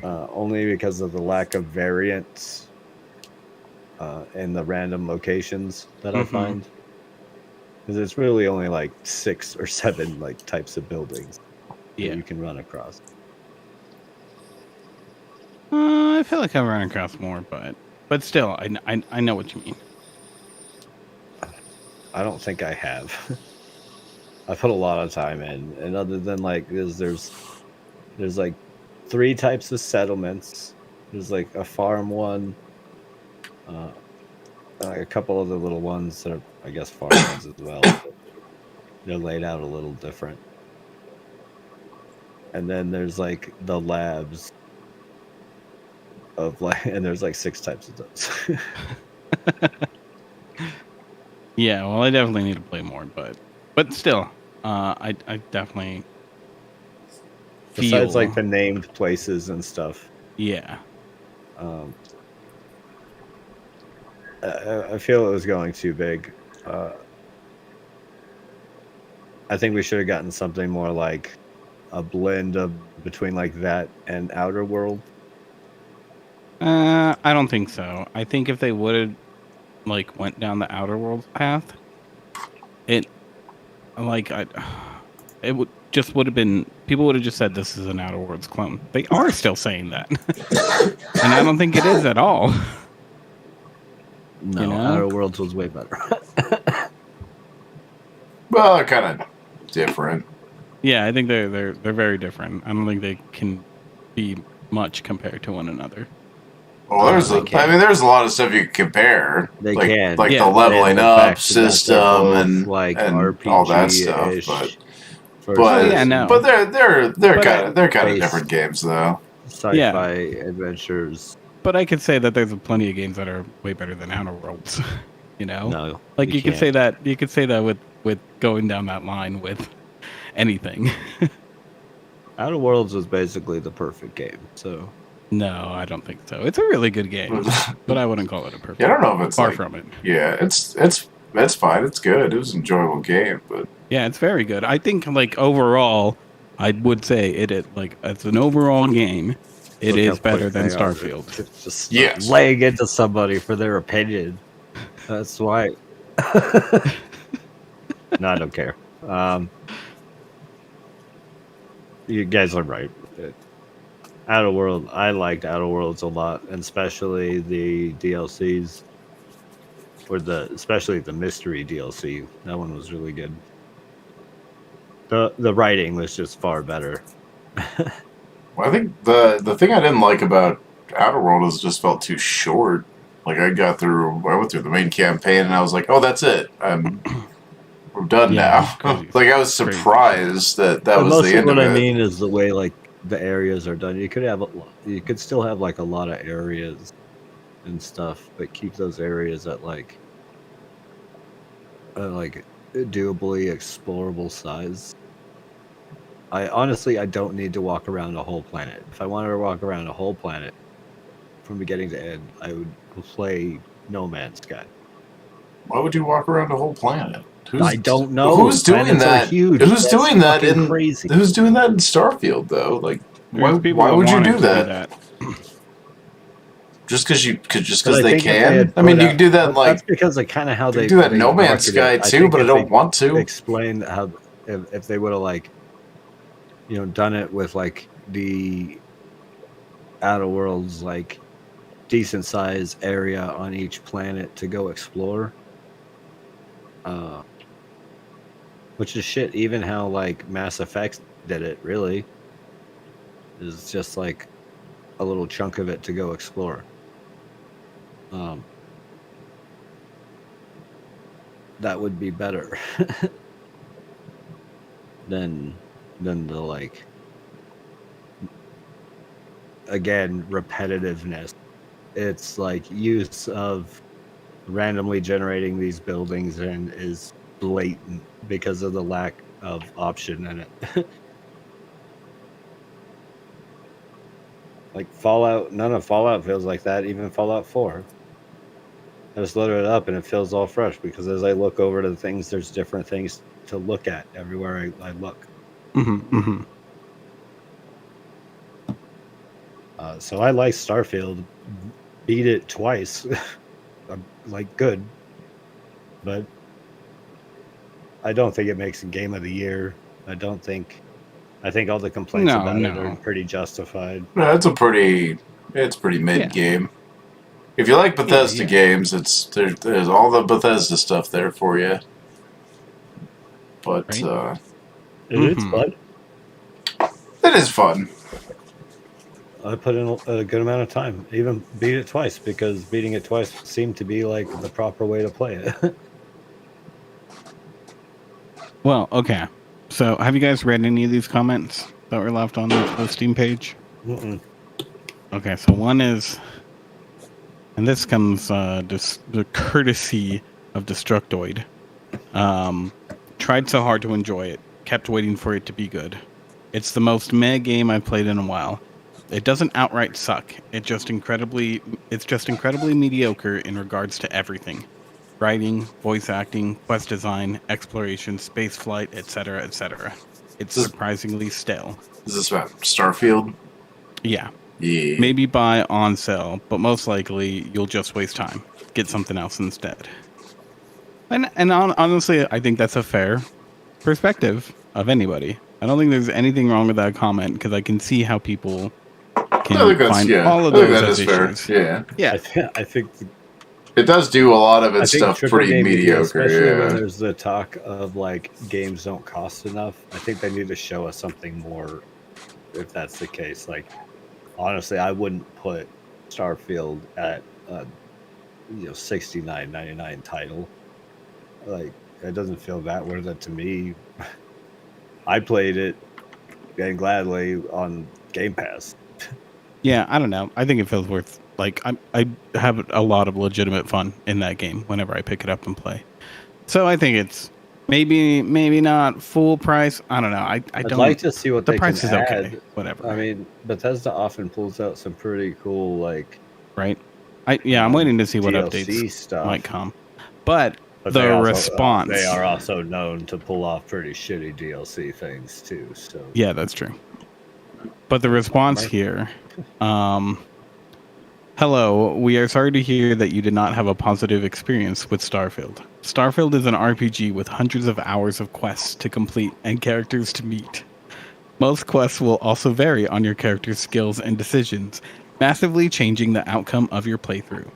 Only because of the lack of variance in the random locations that I find. Because it's really only like 6 or 7 like types of buildings that you can run across. I feel like I've run across more, but still, I know what you mean. I don't think I have. I put a lot of time in, and other than like there's like 3 types of settlements. There's like a farm one, a couple other little ones that are, I guess, farm ones as well. They're laid out a little different. And then there's like the labs of like, and there's like 6 types of those. Yeah, well, I definitely need to play more, but still, I definitely feel... Besides like the named places and stuff. Yeah. I feel it was going too big. I think we should have gotten something more like a blend of between like that and Outer World. I don't think so. I think if they would have like went down the Outer Worlds path, it would have been, people would have just said this is an Outer Worlds clone. They are still saying that, and I don't think it is at all. No, you know? Outer Worlds was way better. Well, they're kind of different. Yeah, I think they're very different. I don't think they can be much compared to one another. Well, there's a lot of stuff you can compare. They like, can, like yeah. the leveling And the up fact that system they're both, and like and RPG-ish all that stuff. yeah, no. But they're But kind of based- different games though. sci-fi adventures. But I could say that there's plenty of games that are way better than Outer Worlds. You know, No, like you could can't. say that. You could say that with going down that line with anything. Outer Worlds was basically the perfect game. So No, I don't think so. It's a really good game, but I wouldn't call it a perfect. Yeah, I don't know if it's far like, from it. Yeah, it's fine. It's good. It was an enjoyable game, but Yeah, it's very good. I think like overall, I would say it like as an overall game, it Look how is better quick than they are. Starfield. Just Yes. laying into somebody for their opinion. That's why. No, I don't care. You guys are right. Outer World, I liked Outer Worlds a lot, and especially the DLCs, especially the mystery DLC. That one was really good. The writing was just far better. well, I think the thing I didn't like about Outer World is it just felt too short. Like I went through the main campaign and I was like, oh, that's it. We're done Yeah, now. crazy. Like I was surprised that was Mostly the end what of I it. mean is the way like the areas are done. You could still have like a lot of areas and stuff, but keep those areas at like doably explorable size. I don't need to walk around a whole planet. If I wanted to walk around a whole planet from beginning to end, I would play No Man's Sky. Why would you walk around a whole planet? I don't know. Who's doing Planets are that? huge. Who's That's doing that fucking in crazy? Who's doing that in Starfield though? Like There's people why that would you want do to that? Just because I they think if they can? had I mean, put you can do that out- like that's because of kind of how you they can do that in they No Man's marketed Sky it. too, think but I if don't they want to. explain how if they would have like done it with like the Outer Worlds like decent size area on each planet to go explore, which is shit. Even how like Mass Effect did it, really is just like a little chunk of it to go explore. That would be better than the like, again, repetitiveness. It's like use of randomly generating these buildings and is blatant because of the lack of option in it. Like Fallout, none of Fallout feels like that, even Fallout 4. I just loaded it up and it feels all fresh because as I look over to the things, there's different things to look at everywhere I look. So I like Starfield. Beat it twice. Like, good. But I don't think it makes a game of the year. I think all the complaints about it are pretty justified. No, it's pretty mid game. If you like Bethesda games, there's all the Bethesda stuff there for you. But It's fun. It is fun. I put in a good amount of time. Even beat it twice because beating it twice seemed to be like the proper way to play it. Well, okay. So, have you guys read any of these comments that were left on the Steam page? Mm-mm. Okay, so one is, and this comes the courtesy of Destructoid. Tried so hard to enjoy it, kept waiting for it to be good. It's the most meh game I've played in a while. It doesn't outright suck. It's just incredibly mediocre in regards to everything. Writing, voice acting, quest design, exploration, space flight, etc., etc. It's surprisingly stale. Is this about Starfield? Yeah. Yeah. Maybe buy on sale, but most likely you'll just waste time. Get something else instead. And honestly, I think that's a fair perspective of anybody. I don't think there's anything wrong with that comment because I can see how people can find all of those as issues. Fair. Yeah. I think it does do a lot of its stuff pretty mediocre. Especially when there's the talk of like games don't cost enough. I think they need to show us something more if that's the case. Like, honestly, I wouldn't put Starfield at $69.99 title. Like, it doesn't feel that worth it to me. I played it and gladly on Game Pass. Yeah, I don't know. I think it feels worth. Like, I have a lot of legitimate fun in that game whenever I pick it up and play. So I think it's maybe not full price. I don't know. I'd like to see what the they price can is add. okay. Whatever. I mean, Bethesda often pulls out some pretty cool right. I'm waiting to see what DLC updates stuff might come. But the response. They are also known to pull off pretty shitty DLC things too. So yeah, that's true. But the response here. Hello, we are sorry to hear that you did not have a positive experience with Starfield. Starfield is an RPG with hundreds of hours of quests to complete and characters to meet. Most quests will also vary on your character's skills and decisions, massively changing the outcome of your playthrough.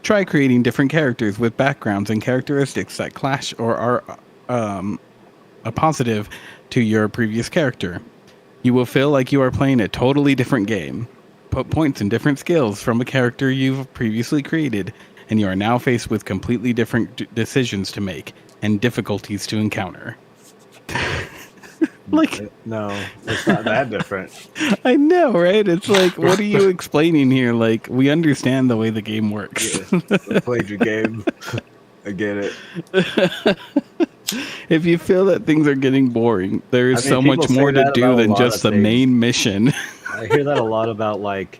Try creating different characters with backgrounds and characteristics that clash or are a positive to your previous character. You will feel like you are playing a totally different game. Put points in different skills from a character you've previously created, and you are now faced with completely different decisions to make and difficulties to encounter. Like, no, it's not that different. I know, right? It's like, what are you explaining here? Like, we understand the way the game works. Yeah, I played your game. I get it. If you feel that things are getting boring, there is so much more to do than just the main mission. I hear that a lot about like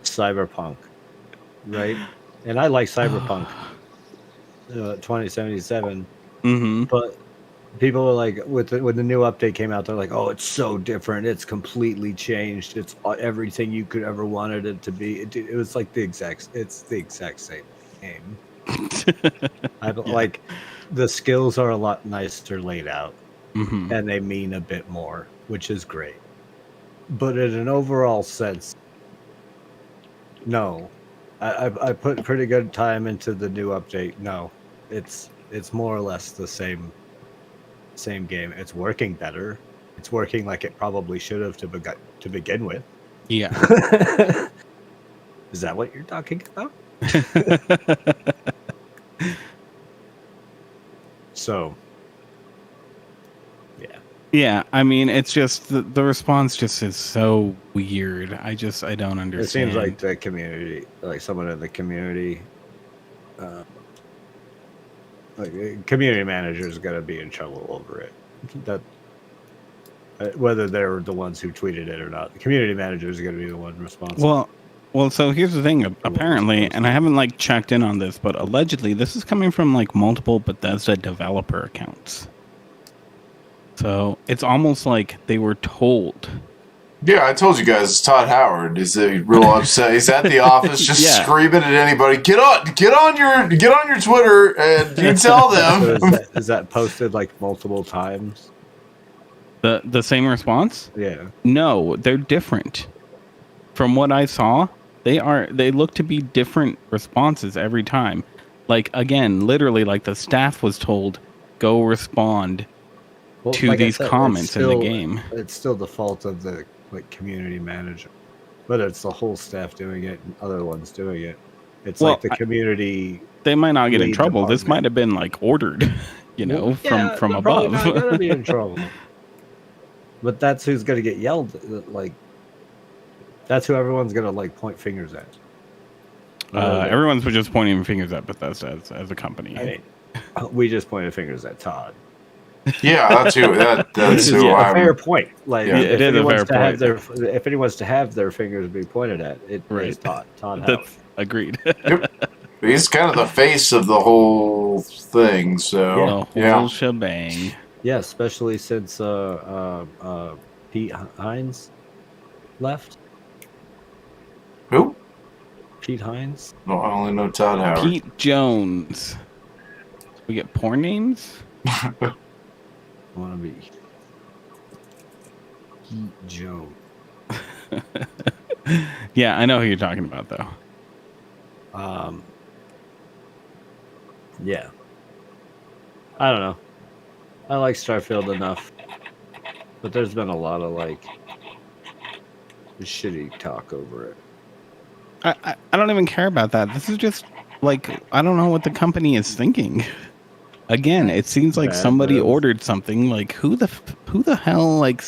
Cyberpunk, right? And I like Cyberpunk 2077. Mm-hmm. But people are like, when the new update came out, they're like, "Oh, it's so different. It's completely changed. It's everything you could ever wanted it to be." It was like the exact same game. Like the skills are a lot nicer laid out, and they mean a bit more, which is great. But in an overall sense, no. I put pretty good time into the new update. No, it's more or less the same game. It's working better. It's working like it probably should have to begin with. Yeah. Is that what you're talking about? So, yeah. Yeah, I mean, it's just the response just is so weird. I don't understand. It seems like the community, like someone in the community, community manager is going to be in trouble over it. That whether they're the ones who tweeted it or not, the community manager is going to be the one responsible. Well, so here's the thing. Apparently, and I haven't like checked in on this, but allegedly, this is coming from like multiple Bethesda developer accounts. So it's almost like they were told. Yeah, I told you guys. It's Todd Howard. He's real upset. He's at the office, just screaming at anybody. Get on your Twitter, and you tell them. So is that posted like multiple times? The same response? Yeah. No, they're different. From what I saw, they look to be different responses every time. Like again, literally, like the staff was told, go respond to like these comments in the game. It's still the fault of the community manager, whether it's the whole staff doing it and other ones doing it. It's like the community. They might not get in trouble. Department. This might have been like ordered, from above. Not gonna be in trouble. But that's who's gonna get yelled. Like that's who everyone's gonna like point fingers at. Everyone's just pointing fingers at Bethesda as a company. I mean, we just pointed fingers at Todd. Yeah, that's who. That's who. A fair point. Like, it is a fair point. If anyone's to have their fingers be pointed at, it is Todd. Todd Howard. Agreed. Yep. He's kind of the face of the whole thing. So the whole shebang. Yeah, especially since Pete Hines left. Who? Pete Hines. No, I only know Todd Howard. Pete Jones. We get porn names. I want to be Pete Jones. Yeah, I know who you're talking about, though. Yeah. I don't know. I like Starfield enough, but there's been a lot of like shitty talk over it. I don't even care about that. This is just like I don't know what the company is thinking. Again, it seems like somebody ordered something. Like who the hell like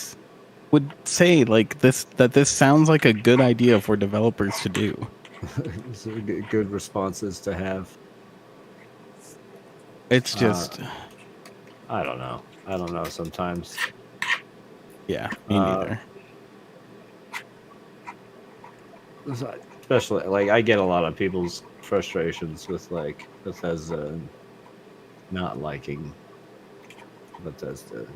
would say like this that this sounds like a good idea for developers to do? Good responses to have. It's just I don't know. Sometimes. Yeah, me neither. Especially like I get a lot of people's frustrations with like Bethesda not liking Bethesda.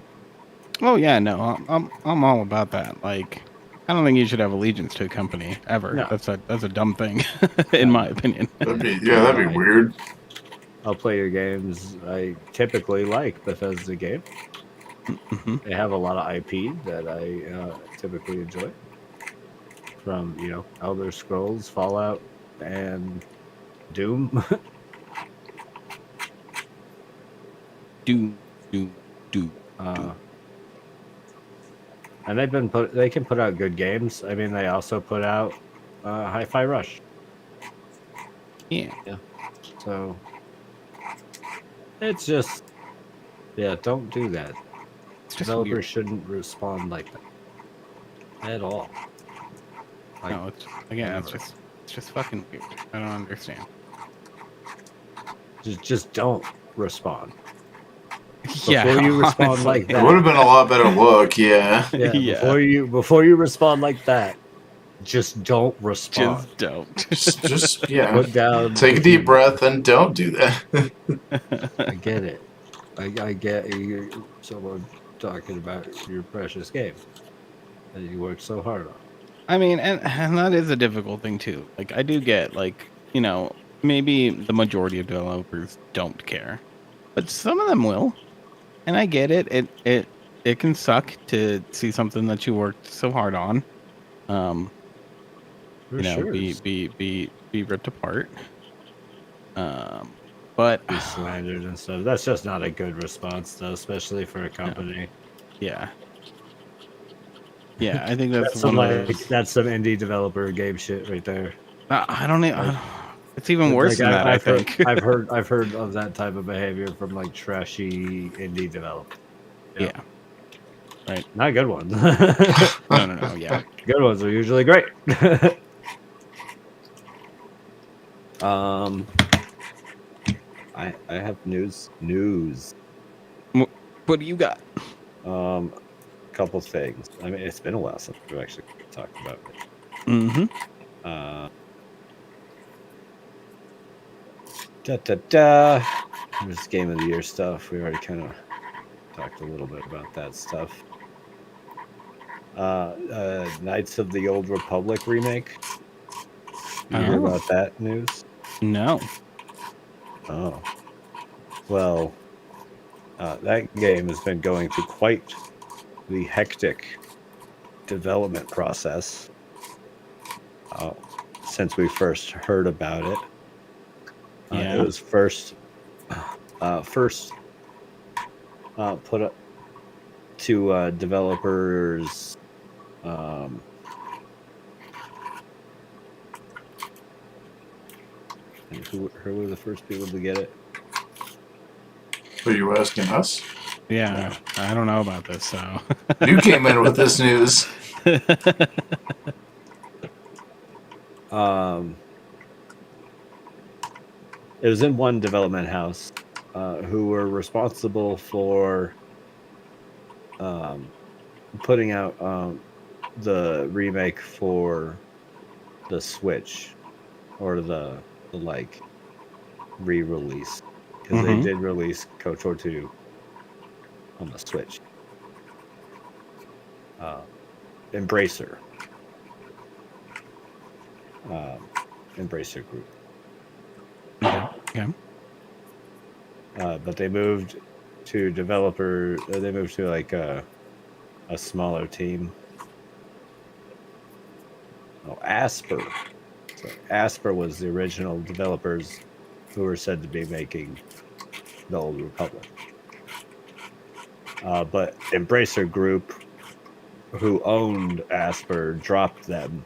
Oh yeah, no, I'm all about that. Like, I don't think you should have allegiance to a company ever. No. That's a dumb thing, in my opinion. That'd be weird. I'll play your games. I typically like Bethesda games. Mm-hmm. They have a lot of IP that I typically enjoy. From Elder Scrolls, Fallout, and Doom. Do. And they can put out good games. I mean, they also put out Hi-Fi Rush. Yeah. So it's just, don't do that. Developers shouldn't respond like that at all. Like, no, it's just fucking weird. I don't understand. Just don't respond. Yeah, before you respond honestly. like that. It would have been a lot better look, yeah. Yeah. Before you respond like that, just don't respond. Just don't. Just Put down. Take a deep breath and don't do that. I get it. I get you. Someone talking about your precious game that you worked so hard on. I mean, and that is a difficult thing too. Like, I do get maybe the majority of developers don't care, but some of them will. And I get it. It can suck to see something that you worked so hard on, be ripped apart. But be slandered and stuff. That's just not a good response, though, especially for a company. Yeah. Yeah, I think that's some indie developer game shit right there. I don't even. It's even worse than that. I think I've heard of that type of behavior from like trashy indie developers. Yeah. Right. Not good ones. No. Yeah. Good ones are usually great. I have news. News. What do you got? Couple things. I mean, it's been a while since we've actually talked about it. Mm-hmm. There's Game of the Year stuff. We already kind of talked a little bit about that stuff. Knights of the Old Republic remake. You hear about that news? No. Oh. Well, that game has been going through quite the hectic development process since we first heard about it. It was first put up to developers. And who were the first people to get it? Are you asking us? Yeah, I don't know about this, so. You came in with this news. It was in one development house who were responsible for putting out the remake for the Switch, or the like re-release, because they did release KOTOR 2 on the Switch. Embracer Group. Okay. But they moved to they moved to like a smaller team. Asper. So Asper was the original developers who were said to be making the Old Republic. But Embracer Group, who owned Asper, dropped them.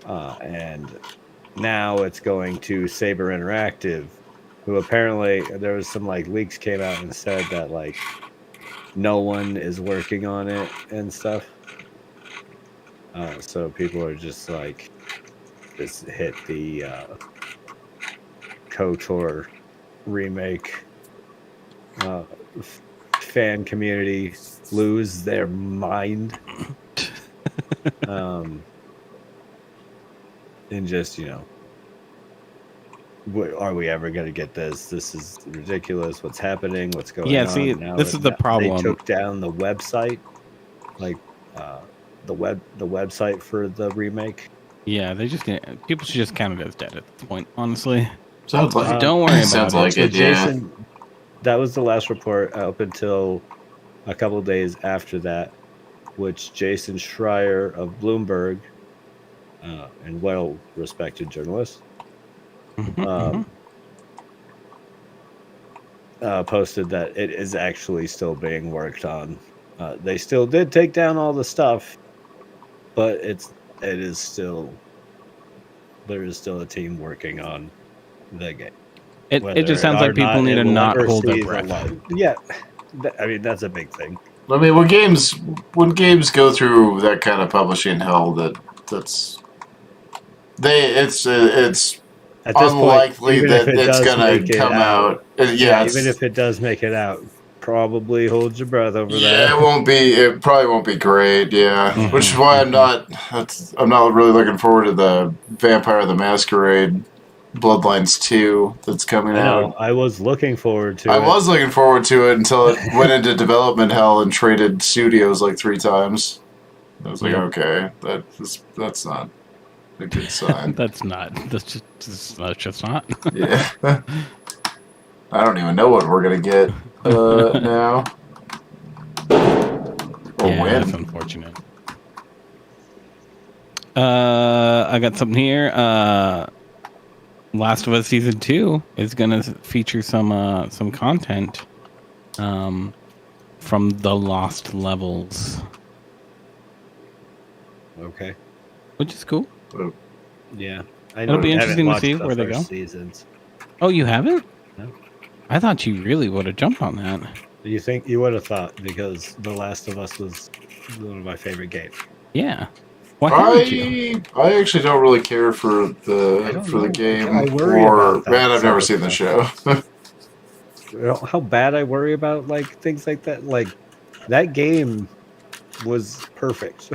And now it's going to Saber Interactive, who apparently there was some like leaks came out and said that like no one is working on it and stuff. So people are just like, just hit the KOTOR remake fan community lose their mind. And just, are we ever going to get this? This is ridiculous. What's happening? What's going on? Yeah, see, this is the problem. They took down the website, like the website for the remake. Yeah, people should just count it as dead at this point, honestly. Sounds like Don't worry about sounds it. like So it. Yeah. Jason, that was the last report up until a couple of days after that, which Jason Schreier of Bloomberg, and well-respected journalist, posted that it is actually still being worked on. They still did take down all the stuff, but there is still a team working on the game. It just sounds like people need to not hold their breath. Yeah, I mean that's a big thing. I mean, when games go through that kind of publishing hell, it's At this unlikely point, that it's gonna come out. Yeah, even if it does make it out, probably hold your breath over that. Yeah, it probably won't be great. Yeah, which is why I'm not really looking forward to the Vampire the Masquerade Bloodlines 2 that's coming out. I was looking forward to it. I was looking forward to it until it went into development hell and traded studios like 3 times. I was like, okay, that's not a good sign. That's just not. Yeah. I don't even know what we're gonna get now. Or Yeah, when. that's unfortunate. I got something here. Last of Us Season 2 is going to feature some content from the Lost Levels. Okay. Which is cool. Yeah. It'll be interesting to see where they go. Seasons. Oh, you haven't? No. I thought you really would have jumped on that. You think you would have thought, because The Last of Us was one of my favorite games. Yeah. Why haven't you? I actually don't really care for the know. game, I worry or about that man, I've sort never of seen the stuff. show. You know how bad I worry about like things like that. Like that game was perfect.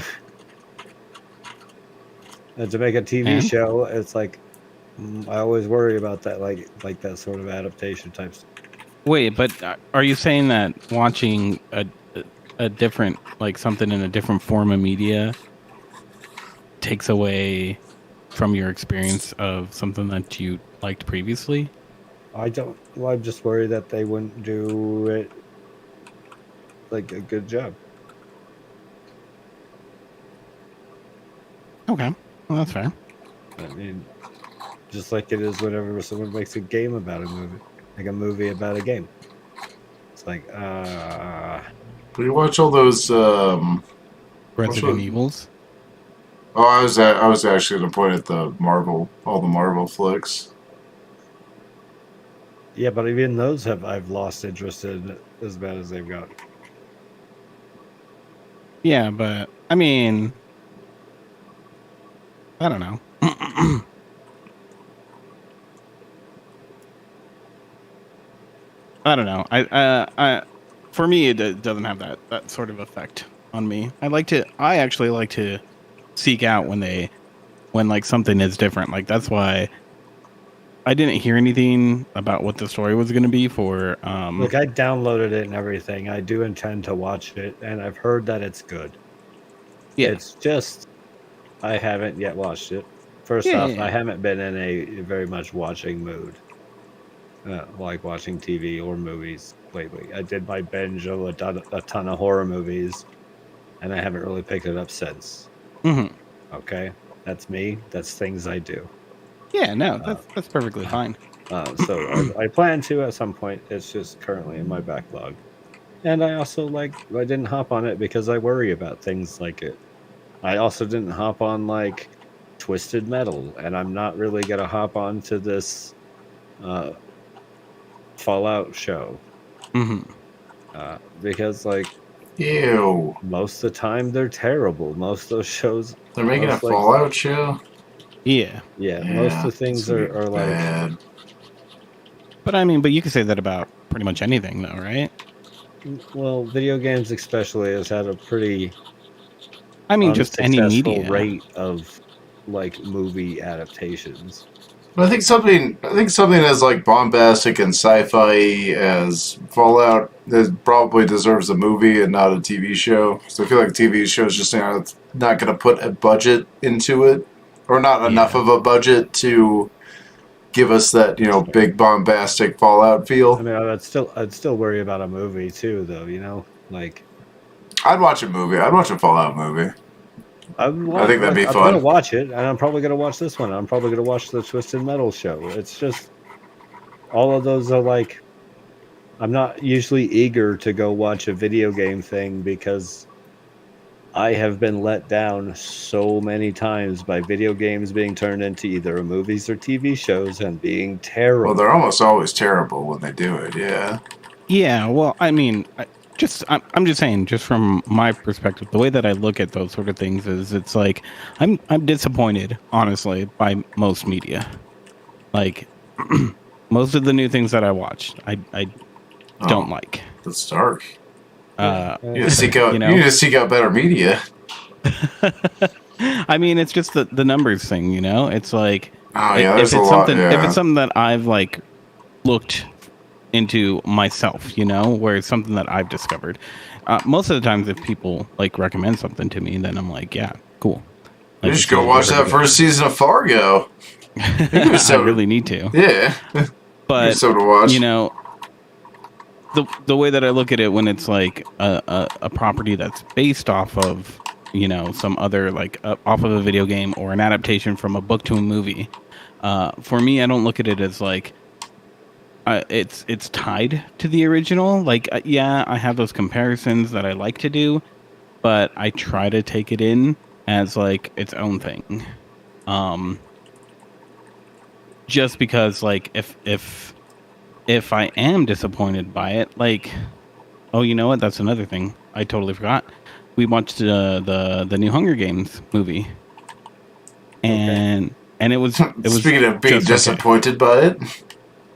And to make a TV And show, it's like I always worry about that, like that sort of adaptation type stuff. wait, but are you saying that watching a different, like something in a different form of media, takes away from your experience of something that you liked previously? I don't. Well, I'm just worried that they wouldn't do it like a good job. Okay, well, that's fair. I mean, just like it is whenever someone makes a game about a movie, like a movie about a game. It's like, Do you watch all those? Resident one? Evils. Oh, I was actually going to point at all the Marvel flicks. yeah, but even those I've lost interest in as bad as they've got. Yeah, but I mean, I don't know. I don't know. For me, it doesn't have that sort of effect on me. I actually like to seek out when like something is different. Like that's why I didn't hear anything about what the story was going to be for. Look, I downloaded it and everything. I do intend to watch it, and I've heard that it's good. Yeah. It's just I haven't yet watched it. First Yeah, off, yeah. I haven't been in a very much watching mood, like watching TV or movies lately. I did my binge of a ton of horror movies, and I haven't really picked it up since. Mm-hmm. Okay, that's me. That's things I do. Yeah, no, that's perfectly fine. So I plan to at some point. It's just currently in my backlog. And I also I didn't hop on it because I worry about things like it. I also didn't hop on like Twisted Metal, and I'm not really gonna hop on to this Fallout show Mm-hmm. because like Ew. most of the time they're terrible. Most of those shows, They're making a most, like- Fallout show? Yeah, most of the things it's gonna be are like bad. but I mean, but you could say that about pretty much anything, though, right? well, video games especially has had a pretty I mean, just any unsuccessful media. rate of like movie adaptations. But I think something as like bombastic and sci-fi as Fallout probably deserves a movie and not a TV show. So I feel like a TV show is just not going to put a budget into it, or not enough of a budget to give us that big bombastic Fallout feel. I mean, I'd still worry about a movie too, though. Like I'd watch a movie. I'd watch a Fallout movie. I think that'd be I'm fun. gonna watch it, and I'm probably gonna watch this one. I'm probably gonna watch the Twisted Metal show. It's just all of those are like I'm not usually eager to go watch a video game thing because I have been let down so many times by video games being turned into either movies or TV shows and being terrible. Well, they're almost always terrible when they do it. Yeah. Yeah, well, I mean, I'm just saying, just from my perspective, the way that I look at those sort of things is, it's like I'm disappointed, honestly, by most media. Like most of the new things that I watched, I don't like. That's dark. You need to seek out better media. I mean, it's just the numbers thing, It's like there's if it's a lot. something Yeah. if it's something that I've like looked into myself, where it's something that I've discovered. Most of the times, if people like recommend something to me, then I'm like, yeah, cool. You just go watch that first season of Fargo. I really need to. Yeah. But so to watch. The way that I look at it, when it's like a property that's based off of some other off of a video game or an adaptation from a book to a movie, for me, I don't look at it as like it's tied to the original. I have those comparisons that I like to do, but I try to take it in as like its own thing. Just because if I am disappointed by it, oh, you know what? That's another thing I totally forgot. we watched the new Hunger Games movie, and it was Speaking of being just okay. disappointed by it,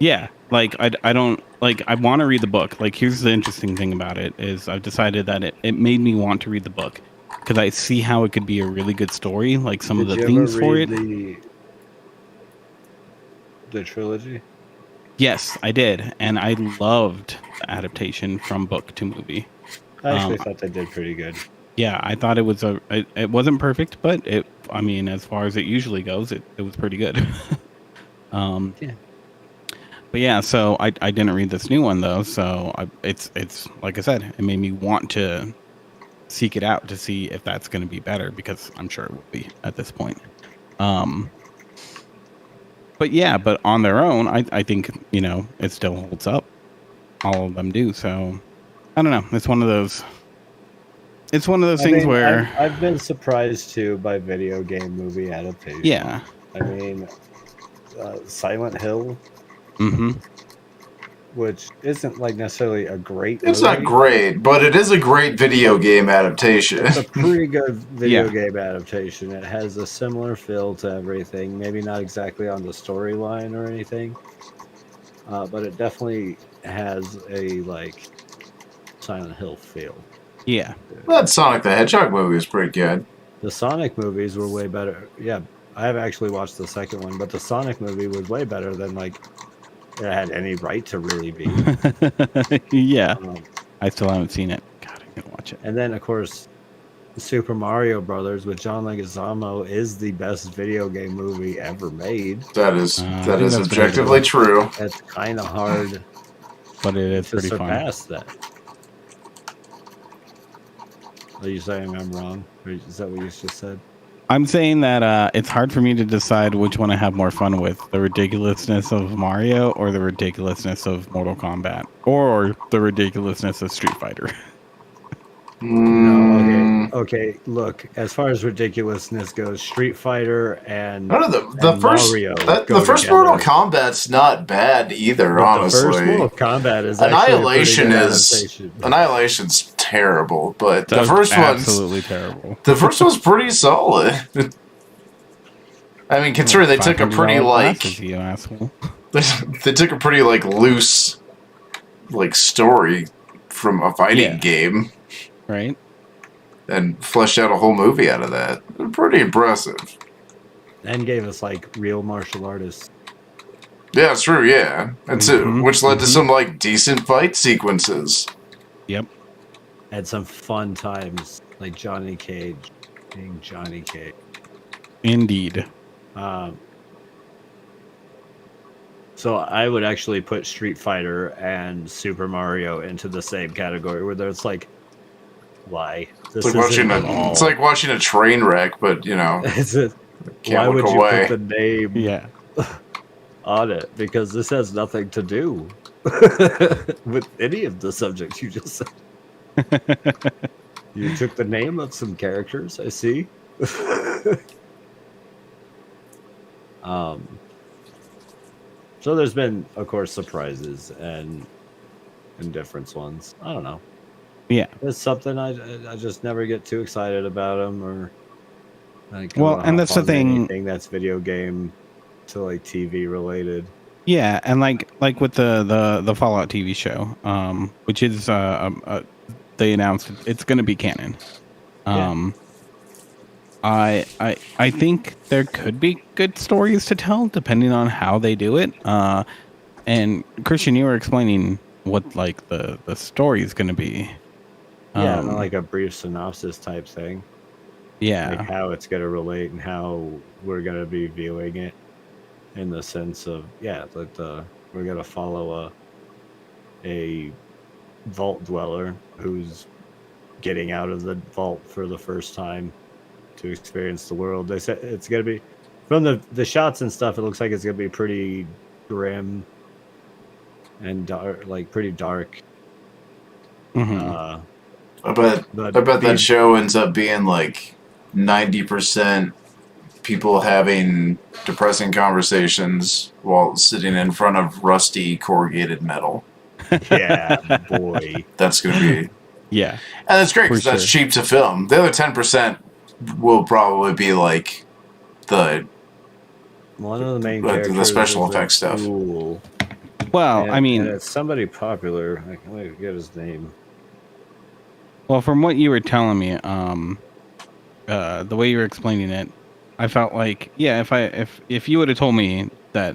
Yeah, like I don't like I want to read the book. Like here's the interesting thing about it is I've decided that it made me want to read the book because I see how it could be a really good story. Like some of the themes for it. The trilogy. Yes, I did, and I loved the adaptation from book to movie. I actually thought they did pretty good. Yeah, I thought it was it wasn't perfect, but I mean, as far as it usually goes, it was pretty good. Yeah. But yeah, so I didn't read this new one though, so it's like I said, it made me want to seek it out to see if that's going to be better because I'm sure it will be at this point. But yeah, but on their own, I think it still holds up. All of them do. So I don't know. It's one of those. It's one of those things where I've been surprised too by video game movie adaptation. Yeah. I mean, Silent Hill. Mm-hmm. Which isn't like necessarily a great it's movie. not great, but it is a great video game adaptation. It's a pretty good video game adaptation. It has a similar feel to everything. Maybe not exactly on the storyline or anything, but it definitely has a like Silent Hill feel. Yeah. That Sonic the Hedgehog movie is pretty good. The Sonic movies were way better. Yeah, I have actually watched the second one, but the Sonic movie was way better than like it had any right to really be. Yeah. I still haven't seen it. God, I can watch it. And then, of course, Super Mario Brothers with John Leguizamo is the best video game movie ever made. That is objectively true. It's kind of hard, but it is to pretty surpass that. Are you saying I'm wrong? Is that what you just said? I'm saying that it's hard for me to decide which one I have more fun with, the ridiculousness of Mario or the ridiculousness of Mortal Kombat or the ridiculousness of Street Fighter. No, okay. Look, as far as ridiculousness goes, Street Fighter and the first Mario the first together. Mortal Kombat's not bad either. But honestly, the first Mortal Kombat is Annihilation's terrible, but the first one's absolutely terrible. The first one's pretty solid. I mean, considering they took a pretty you asshole. they took a pretty loose story from a fighting game. Right. And fleshed out a whole movie out of that. Pretty impressive. And gave us real martial artists. Yeah, it's true, yeah. That's it. Which led to some decent fight sequences. Yep. Had some fun times, like Johnny Cage being Johnny Cage. Indeed. So I would actually put Street Fighter and Super Mario into the same category, where there's why? It's like watching a train wreck, but why would you put the name on it? Because this has nothing to do with any of the subjects you just said. You took the name of some characters, I see. So there's been, of course, surprises and different ones. I don't know. Yeah, it's something I just never get too excited about them, or and that's the thing. Anything that's video game to TV related. Yeah, and like with the Fallout TV show, which is they announced it's going to be canon. I think there could be good stories to tell depending on how they do it. And Christian, you were explaining what the story is going to be. Yeah, like a brief synopsis type thing. Yeah. How it's going to relate and how we're going to be viewing it in the sense of, we're going to follow a vault dweller who's getting out of the vault for the first time to experience the world. They said it's going to be, from the shots and stuff, it looks like it's going to be pretty grim and dark, pretty dark. Mm-hmm. I bet that show ends up being 90% people having depressing conversations while sitting in front of rusty corrugated metal. Yeah, boy. That's going to be Yeah. And that's great because For that's sure. cheap to film. The other 10% will probably be like the One of the main the characters special is a effects stuff. ghoul, Well, and, I mean, and it's somebody popular. I can't wait to get his name. well, from what you were telling me, the way you were explaining it, I felt like, yeah, if you would have told me that,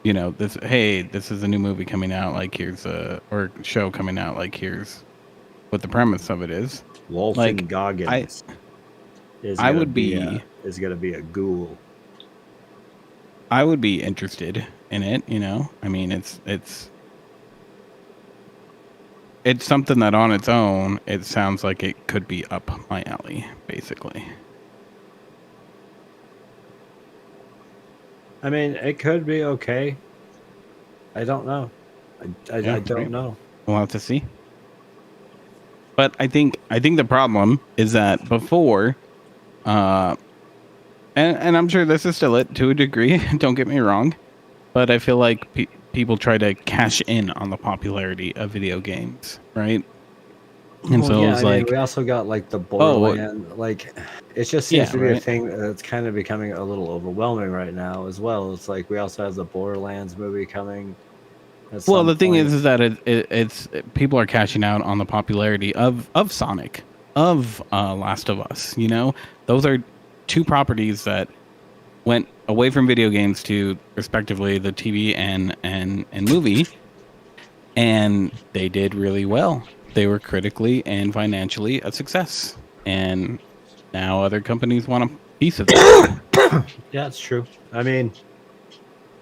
you know, this is a new movie coming out, like here's or show coming out, like here's what the premise of it is. Wolfen Like, Goggins is I gonna would be a ghoul. I would be interested in it, you know. I mean, it's something that on its own, it sounds like it could be up my alley, basically. I mean, it could be okay. I don't know. I don't right. know. We'll have to see. But I think the problem is that before, and I'm sure this is still it to a degree. Don't get me wrong, but I feel like people try to cash in on the popularity of video games, right? And so yeah, it's I mean, like, we also got like the Borderland. Like, it just seems to be a right. thing that's kind of becoming a little overwhelming right now as well. It's like we also have the Borderlands movie coming. Well, the thing is that it's people are cashing out on the popularity of Sonic, of Last of Us. You know, those are two properties that went away from video games to respectively the TV and movie, and they did really well. They were critically and financially a success, and now other companies want a piece of that. Yeah, it's true. I mean,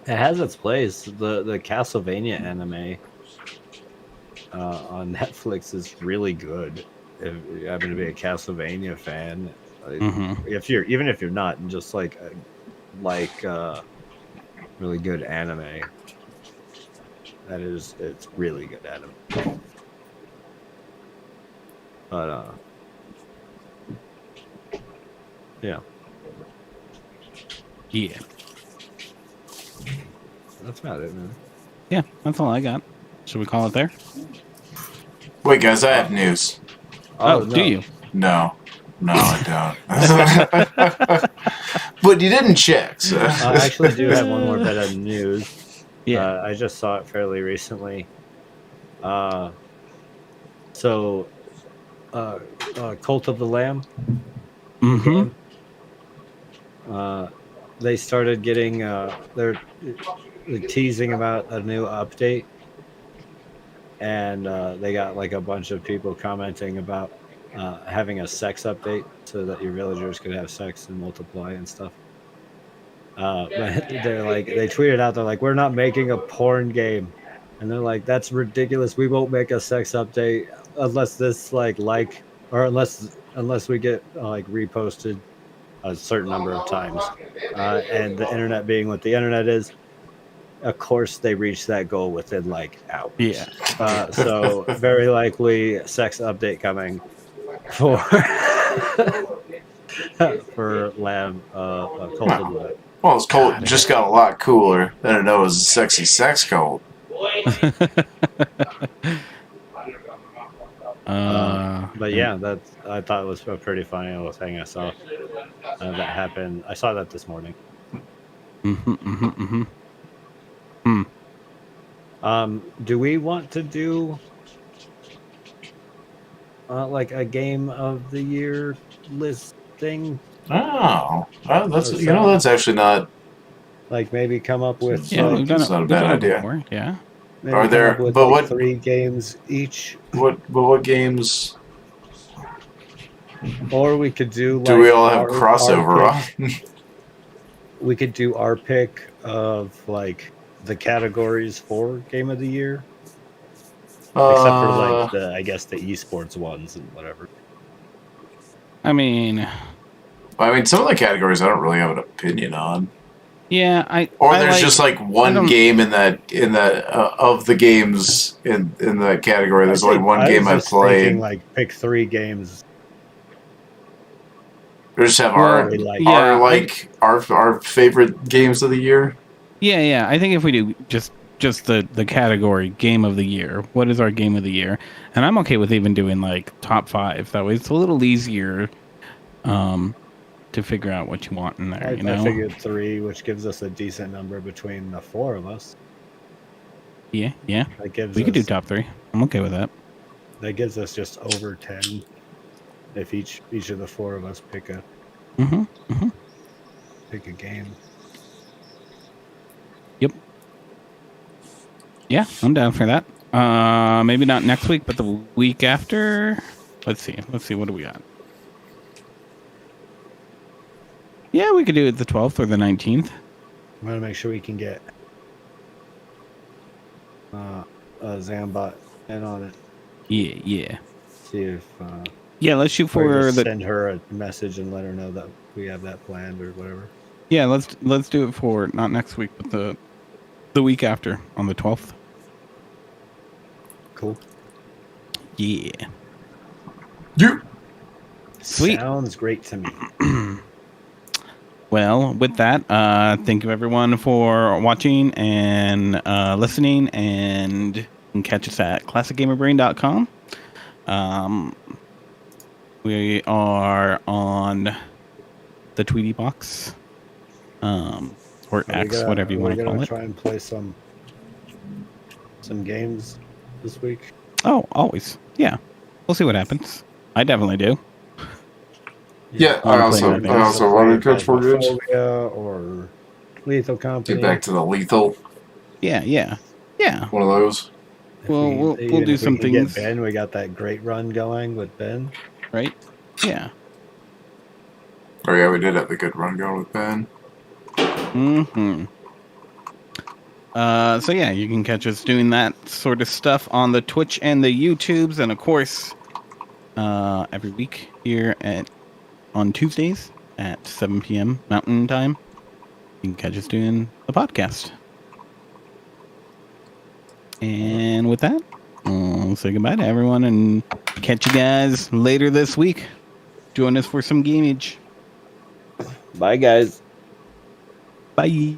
it has its place. The Castlevania anime on Netflix is really good. If you happen to be a Castlevania fan, if you're not, and just like really good anime, it's really good anime. But yeah. Yeah. That's about it, man. Yeah, that's all I got. Should we call it there? Wait, guys, I have news. Oh, no. do you? No, I don't. But you didn't check. So. I actually do have one more bit of news. Yeah. I just saw it fairly recently. Cult of the Lamb. Mm-hmm. They started getting they're teasing about a new update, and they got like a bunch of people commenting about having a sex update so that your villagers could have sex and multiply and stuff. But they're like, they tweeted out, they're like, we're not making a porn game, and they're like, that's ridiculous. We won't make a sex update unless this or unless we get like reposted a certain number of times, and the internet being what the internet is, of course they reached that goal within like hours. Yeah. So very likely sex update coming for for Lamb Cult of the Lamb. Well, it's cold. Just got a lot cooler than it was a sexy sex cult. But yeah, I thought it was a pretty funny little thing I saw that happened. I saw that this morning. Do we want to do like a game of the year list thing? Oh, that's actually not. Like maybe come up with we've done it's not a bad idea. Before. Yeah. maybe Are come there- up with, but like, what- 3 games each, What games or we could do. do like, we all have our crossover on? pick. We could do our pick of like the categories for game of the year, except for like I guess the esports ones and whatever. I mean, some of the categories I don't really have an opinion on. yeah, Or I there's just like one game in that of the games in that category. There's only one game I've played. Thinking, like pick 3 games. We just have Well, our favorite games of the year. Yeah. I think if we do just just the category game of the year. What is our game of the year? And I'm okay with even doing like top 5. That way it's a little easier to figure out what you want in there. I figured 3, which gives us a decent number between the 4 of us. Yeah. That gives We could do us, top 3. I'm okay with that. that gives us just over 10 if each of the 4 of us pick a pick a game. Yep. Yeah, I'm down for that. Maybe not next week, but the week after. Let's see. What do we got? Yeah, we could do it the 12th or the 19th. I'm gonna make sure we can get a Zambot in on it. Yeah. See if Yeah, let's shoot or for just the. send her a message and let her know that we have that planned or whatever. Yeah, let's do it for not next week, but the week after on the 12th. Cool. Yeah. You. Sweet. Sounds great to me. Well, with that, thank you everyone for watching and listening, and you can catch us at classicgamerbrain.com. We are on the Tweety box, or X, whatever you want to call We're it. gonna try and play some games this week. Oh, always. Yeah. We'll see what happens. I definitely do. Yeah, I also want to catch 4 games. Or Lethal Company. Get back to the lethal. Yeah. One of those. We'll do some things. Get Ben, we got that great run going with Ben. Right? Yeah. Oh yeah, we did have the good run going with Ben. So yeah, you can catch us doing that sort of stuff on the Twitch and the YouTubes, and of course, every week here on Tuesdays at 7 p.m. Mountain Time, you can catch us doing the podcast. And with that, we'll say goodbye to everyone and catch you guys later this week. Join us for some gamage. Bye, guys. Bye.